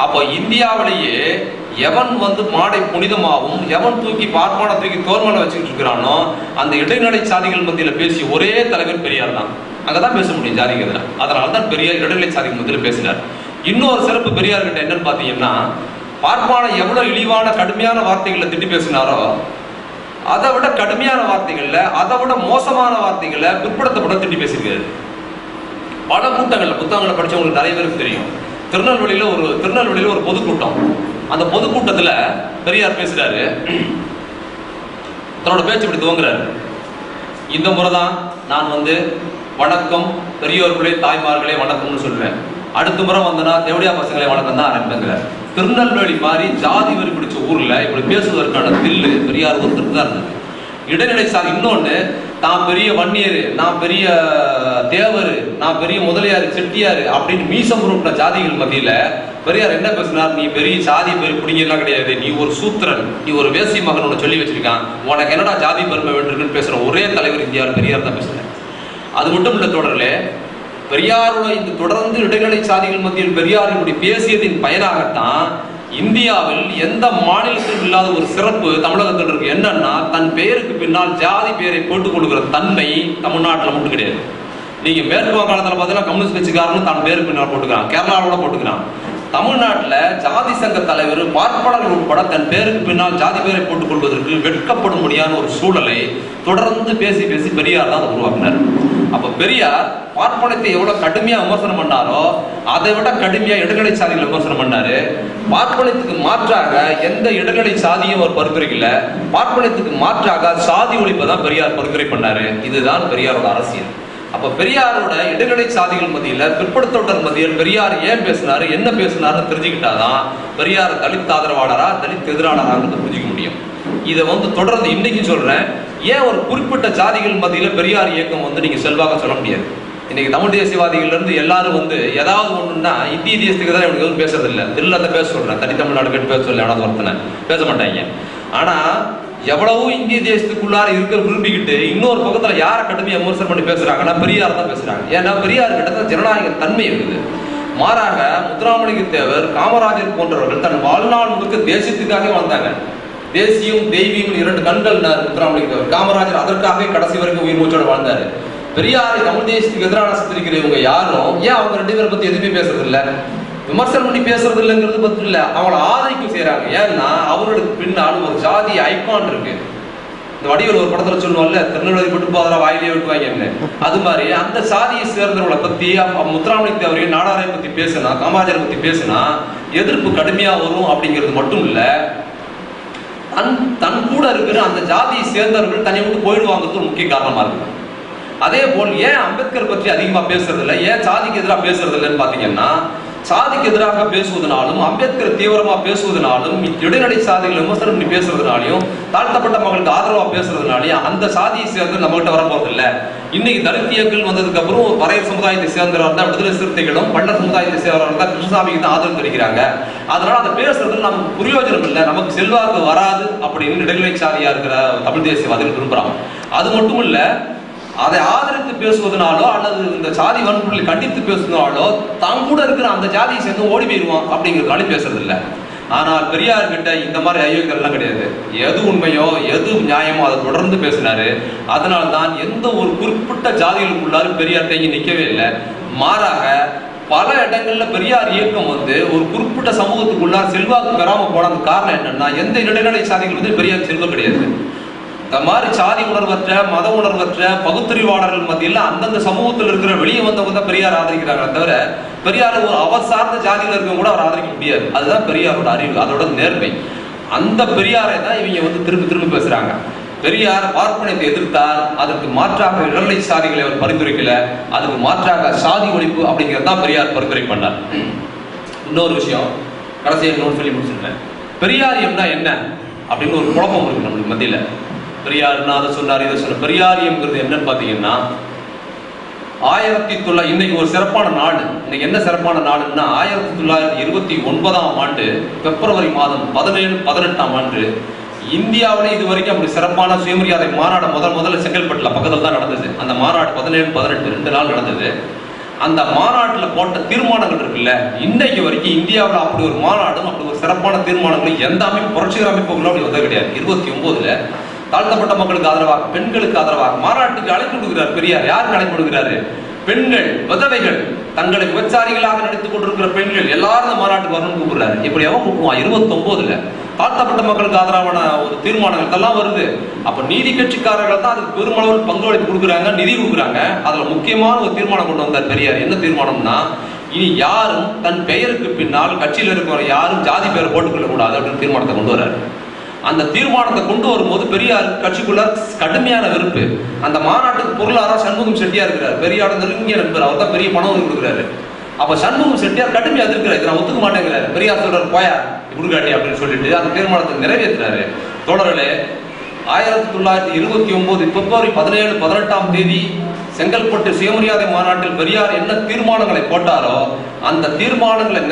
அப்போ இந்தியாவிலேயே எவன் வந்து மாடை புனிதமாகவும், எவன் தூக்கி பார்ப்பான தூக்கி தோல் மேல வச்சுக்கிட்டு இருக்கிறானோ, அந்த இடைநிலை சாதிகள் மத்தியில பேசிய ஒரே தலைவர் பெரியார் தான். அங்கதான் பேச முடியும் ஜாதிக்கு எதிராக. அதனாலதான் பெரியார் இடைநிலை சாதிகள் மத்தியில பேசினார். இன்னொரு சிறப்பு பெரியார் கிட்ட என்னன்னு பாத்தீங்கன்னா, பார்ப்பானை எவ்வளவு இழிவான கடுமையான வார்த்தைகளை திட்டி பேசினாரோ, அதை விட கடுமையான வார்த்தைகள்ல, அதை விட மோசமான வார்த்தைகளை பிற்படுத்தப்பட திட்டி பேசியிருக்காரு. பல கூட்டங்கள்ல, புத்தகங்களை படிச்சவங்களுக்கு நிறைய பேருக்கு தெரியும். திருநெல்வேலியில ஒரு பொதுக்கூட்டம். அந்த பொதுக்கூட்டத்துல பெரியார் பேசுறாரு. தன்னோட பேச்சு இப்படி துவங்குறாரு, இந்த முறைதான் நான் வந்து வணக்கம் பெரியோர்களே தாய்மார்களே வணக்கம்னு சொல்லுவேன். அடுத்த முறை வந்தனா தேவடியா பசங்களே வணக்கம் தான் ஆரம்பிங்கிறார். திருநெல்வேலி மாதிரி ஜாதி வரி பிடிச்ச ஊர்ல இப்படி பேசுவதற்கான தில்லு பெரியார் ஒருத்தருக்கு தான் இருந்தது. இடைநிலை சாதி இன்னொன்னு, நான் பெரிய வன்னியரு, நான் பெரிய தேவரு, நான் பெரிய முதலியாரு, செட்டியாரு அப்படின்னு மீசம் உருப்பின ஜாதிகள் மத்தியில பெரியார் என்ன பேசினார்? நீ பெரிய சாதி பெரிய பிடிங்கலாம் கிடையாது, நீ ஒரு சூத்திரன், நீ ஒரு வேசி மகன் உன்னை சொல்லி வச்சிருக்கான், உனக்கு என்னடா ஜாதி பெருமை வேண்டியிருக்குன்னு பேசுற ஒரே தலைவர் இந்தியாவில் பெரியார் தான் பேசுறேன். அது மட்டும் இல்ல, தொடர்ல பெரியாரோட இந்த தொடர்ந்து இடைநிலை சாதிகள் மத்தியில் பெரியார் இப்படி பேசியதின் பயனாகத்தான் இந்தியாவில் எந்த மாநிலத்திலும் இல்லாத ஒரு சிறப்பு தமிழகத்தில் இருக்கு. என்னன்னா, தன் பெயருக்கு பின்னால் ஜாதி பெயரை போட்டுக் கொடுக்கிற தன்மை தமிழ்நாட்டில் மட்டும் கிடையாது. நீங்க மேற்கு வங்காளத்தில் பார்த்தீங்கன்னா கம்யூனிஸ்ட் கட்சிக்காரன்னு தன் பேருக்கு பின்னால் போட்டுக்கிறான், கேரளாவோட போட்டுக்கிறான். தமிழ்நாட்டில் ஜாதி சங்க தலைவர் பார்ப்பனர்கள் உட்பட தன் பேருக்கு பின்னால் ஜாதி பெயரை போட்டுக் கொள்வதற்கு வெட்கப்படும்படியான ஒரு சூழலை தொடர்ந்து பேசி பேசி பெரியார் தான் அதை உருவாக்கினார். அப்ப பெரியார் பார்ப்பனத்தை எவ்வளவு கடுமையா விமர்சனம் பண்ணாரோ, அதை விட கடுமையா இடைநிலை சாதிகளை விமர்சனம் பண்ணாரு. பார்ப்பனத்துக்கு மாற்றாக எந்த இடைநிலை சாதியும் அவர் பரிந்துரைக்கல. பார்ப்பனத்துக்கு மாற்றாக சாதி ஒழிப்பை தான் பெரியார் பரிந்துரை பண்ணாரு. இதுதான் பெரியாரோட அரசியல். அப்ப பெரியாரோட இடைநிலை சாதிகள் மத்தியில, பிற்படுத்தப்பட்ட மத்தியில் பெரியார் ஏன் பேசினாரு, என்ன பேசினாருன்னு தெரிஞ்சுக்கிட்டாதான் பெரியார் தலித் ஆதரவாளரா தலித் எதிராளராங்கிறத புரிஞ்சுக்க முடியும். இதை வந்து தொடர்ந்து இன்னைக்கு சொல்றேன். ஏன் ஒரு குறிப்பிட்ட ஜாதிகள் மத்தியில பெரியார் இயக்கம் வந்து நீங்க செல்வாக சொல்ல முடியாது? இன்னைக்கு தமிழ் தேசியவாதிகள்ல இருந்து எல்லாரும் வந்து ஏதாவது ஒண்ணுன்னா இந்திய தேசத்துக்கு தான் இவனுக்கு எதுவும் பேசுறது இல்லை. தில்லாத பேச சொல்றேன், தனி தமிழ்நாடு கேட்டு பேச சொல்ல எவனாவது ஒருத்தனை பேச மாட்டாங்க. ஆனா எவ்வளவு இந்திய தேசத்துக்குள்ளார இருக்கிற விரும்பிக்கிட்டு இன்னொரு பக்கத்துல யாரை கடுமையா விமர்சனம் பண்ணி பேசுறாங்கன்னா பெரியார் தான் பேசுறாங்க. ஏன்னா பெரியார் கிட்ட ஜனநாயக தன்மை இருக்குது. மாறாக முத்துராமலிங்க தேவர், காமராஜர் போன்றவர்கள் தன் வாழ்நாள் முழுக்க தேசியத்துக்காக வாழ்ந்தாங்க. தேசியம் தெய்வீகம் இரண்டு கண்கள் முத்துராமலிங்க தேவர். காமராஜர் அதற்காகவே கடைசி வரைக்கும் உயிர் மூச்சோட வாழ்ந்தாரு. பெரியாரை தமிழ் தேசத்துக்கு எதிரான சித்தரிக்கிறவங்க யாரும் ஏன் அவங்க ரெண்டு பேரை பத்தி எதுவுமே பேசுறது இல்லை, விமர்சனம் பண்ணி பேசுறது இல்லைங்கிறது பத்தி இல்ல, அவங்கள ஆதரிக்கும் செய்யறாங்க. ஏன்னா அவர்களுக்கு பின்னால் ஒரு ஜாதி ஐகான் இருக்கு. இந்த வடிவில் ஒரு படத்துல சொல்லுவாங்கல்ல, திருநெல்வேலி பட்டு போதா வாயிலே விட்டுவாங்கன்னு, அது மாதிரி அந்த சாதியை சேர்ந்தவர்களை பத்தி முத்துராமலிங்க தேவரையும் நாடாரை பத்தி பேசினா, காமராஜரை பத்தி பேசினா எதிர்ப்பு கடுமையா வரும். அப்படிங்கிறது மட்டும் இல்ல, தன் கூட இருக்கிற அந்த ஜாதியை சேர்ந்தவர்கள் தனியை விட்டு போயிடுவாங்கிறது முக்கிய காரணமா இருக்கு. அதே போல் ஏன் அம்பேத்கர் பற்றி அதிகமா பேசுறது இல்லை, ஏன் சாதிக்கு எதிராக பேசுறது இல்லைன்னு பாத்தீங்கன்னா, சாதிக்கு எதிராக பேசுவதனாலும், அம்பேத்கர் தீவிரமா பேசுவதனாலும், இடைநிலை சாதிகள் விமர்சனம் பண்ணி பேசுறதுனாலையும், தாழ்த்தப்பட்ட மக்களுக்கு ஆதரவா பேசுறதுனாலையும் அந்த சாதியை சேர்ந்து நம்ம கிட்ட வரப்போறது இல்ல. இன்னைக்கு தலித் இயக்கங்கள் வந்ததுக்கு அப்புறம் ஒரு பறையர் சமுதாயத்தை சேர்ந்தவர்கள் தான் விடுதலை சிறுத்தைகளும், பண்டர் சமுதாயத்தை சேர்ந்தவர்கள் தான் கிருஷ்ணசாமிக்கு தான் ஆதரவு தெரிவிக்கிறாங்க. அதனால அதை பேசுறது நமக்கு பிரயோஜனம் இல்லை, நமக்கு செல்வாக்கு வராது அப்படின்னு இடைநிலை சாதியா இருக்கிற தமிழ் தேசியவாதிகள் விரும்புறாங்க. அது மட்டும் இல்ல, அதை ஆதரித்து பேசுவதனாலோ அல்லது இந்த சாதி வன்முறைகளை கண்டித்து பேசுவதனாலோ தான் கூட இருக்கிற அந்த ஜாதியை சேர்ந்து ஓடி போயிடுவான் அப்படிங்கிறதுனால பேசுறது இல்லை. ஆனால் பெரியார் கிட்ட இந்த மாதிரி ஐயோக்கெல்லாம் கிடையாது. எது உண்மையோ எது நியாயமோ அதை தொடர்ந்து பேசினாரு. அதனால்தான் எந்த ஒரு குறிப்பிட்ட ஜாதிகளுக்குள்ளாரும் பெரியார் தேங்கி நிற்கவே இல்லை. மாறாக பல இடங்கள்ல பெரியார் இயக்கம் வந்து ஒரு குறிப்பிட்ட சமூகத்துக்குள்ளார் செல்வாக்கு பெறாம போனது காரணம் என்னன்னா, எந்த இடைநிலை சாதிகள் வந்து பெரியார் செல்வம் கிடையாது. இந்த மாதிரி சாதி உணர்வற்ற, மத உணர்வற்ற பகுத்தறிவாளர்கள் மத்தியில் அந்தந்த சமூகத்தில் இருக்கிற வெளியே வந்தவங்க தான் பெரியார் ஆதரிக்கிறாங்க. தவிர பெரியார் ஒரு அவர் சார்ந்த ஜாதியில் இருக்கவங்க கூட அவர் ஆதரிக்க முடியாது. அதுதான் பெரியாரோட அறிவு, அதோட நேர்மை. அந்த பெரியாரை தான் இவங்க வந்து திரும்பி திரும்பி பேசுறாங்க. பெரியார் பார்ப்பனத்தை எதிர்த்தார், அதற்கு மாற்றாக இடைநிலை சாதிகளை அவர் பரிந்துரைக்கல, அதுக்கு மாற்றாக சாதி ஒழிப்பு அப்படிங்கிறதான் பெரியார் பரிந்துரை பண்ணார். இன்னொரு விஷயம் கடைசியாக இன்னொன்று சொல்லி முடிச்சிருக்கேன். பெரியாரியம்னா என்ன அப்படின்னு ஒரு குழப்பம் இருக்கு நம்மளுக்கு மத்தியில். பெரியார்னா அதை சொன்னார், இதை சொன்னார். பெரியாரியம்ங்கிறது என்னன்னு பார்த்தீங்கன்னா, 1900 இன்னைக்கு ஒரு சிறப்பான நாள். இன்னைக்கு என்ன சிறப்பான நாளுன்னா, 1929ஆம் ஆண்டு பிப்ரவரி மாதம் 17, 18ஆம் ஆண்டு இந்தியாவிலே இது வரைக்கும் அப்படி சிறப்பான சுயமரியாதை மாநாடு முதல்ல செங்கல்பட்டுல பக்கத்தில் தான் நடந்தது. அந்த மாநாடு 17, 18 2 நாள் நடந்தது. அந்த மாநாட்டில் போட்ட தீர்மானங்கள் இருக்குல்ல, இன்னைக்கு வரைக்கும் இந்தியாவில் அப்படி ஒரு மாநாடும் அப்படி ஒரு சிறப்பான தீர்மானங்களும் எந்த அமைப்பு புரட்சிகர அமைப்புகளும் அப்படி வந்தது கிடையாது. 29ல் தாழ்த்தப்பட்ட மக்களுக்கு ஆதரவாக, பெண்களுக்கு ஆதரவாக மாநாட்டுக்கு அழைப்பு கொடுக்கிறார் பெரியார். யாருக்கு அழைப்பு கொடுக்கிறாரு? பெண்கள், விதவைகள், தங்களை விபச்சாரிகளாக நடித்துக் கொண்டிருக்கிற பெண்கள் எல்லாரும் இந்த மாநாட்டுக்கு வரணும்னு கூப்பிடுறாரு. இப்படி எவன் கூப்பிடுவான்? 29ல் தாழ்த்தப்பட்ட மக்களுக்கு ஆதரவான ஒரு தீர்மானங்கள் இதெல்லாம் வருது. அப்ப நீதி கட்சிக்காரர்கள் தான் அதுக்கு பெருமளவில் பங்களிப்பு கொடுக்குறாங்க, நிதி கொடுக்குறாங்க. அதுல முக்கியமான ஒரு தீர்மானம் கொண்டு வந்தார் பெரியார். என்ன தீர்மானம்னா, இனி யாரும் தன் பெயருக்கு பின்னால் கட்சியில் இருக்கிற யாரும் ஜாதி பெயரை போட்டுக்கொள்ள கூடாது அப்படின்னு தீர்மானத்தை கொண்டு வர்றாரு. அந்த தீர்மானத்தை கொண்டு வரும்போது பெரியார் கட்சிக்குள்ள கடுமையான வெறுப்பு. அந்த மாநாட்டுக்கு பொருளாதார சண்முகம் செட்டியார் இருக்கிறார், பெரியார் நெருங்கிய நண்பர். அவர் தான் பெரிய பணம் கொடுக்குறாரு. அப்ப சண்முகம் செட்டியார் கடுமையா எதிர்க்கிறார். இதை நான் ஒத்துக்க மாட்டேங்கிறாரு. பெரியார் சொல்றாரு, போயா குடுகாட்டி அப்படின்னு சொல்லிட்டு அந்த தீர்மானத்தை நிறைவேற்றுறாரு. தொடரில் 1929 பிப்ரவரி 17, 18ஆம் தேதி செங்கல்பட்டு சுயமரியாதை மாநாட்டில் பெரியார் என்ன தீர்மானங்களை போட்டாரோ அந்த தீர்மானங்களை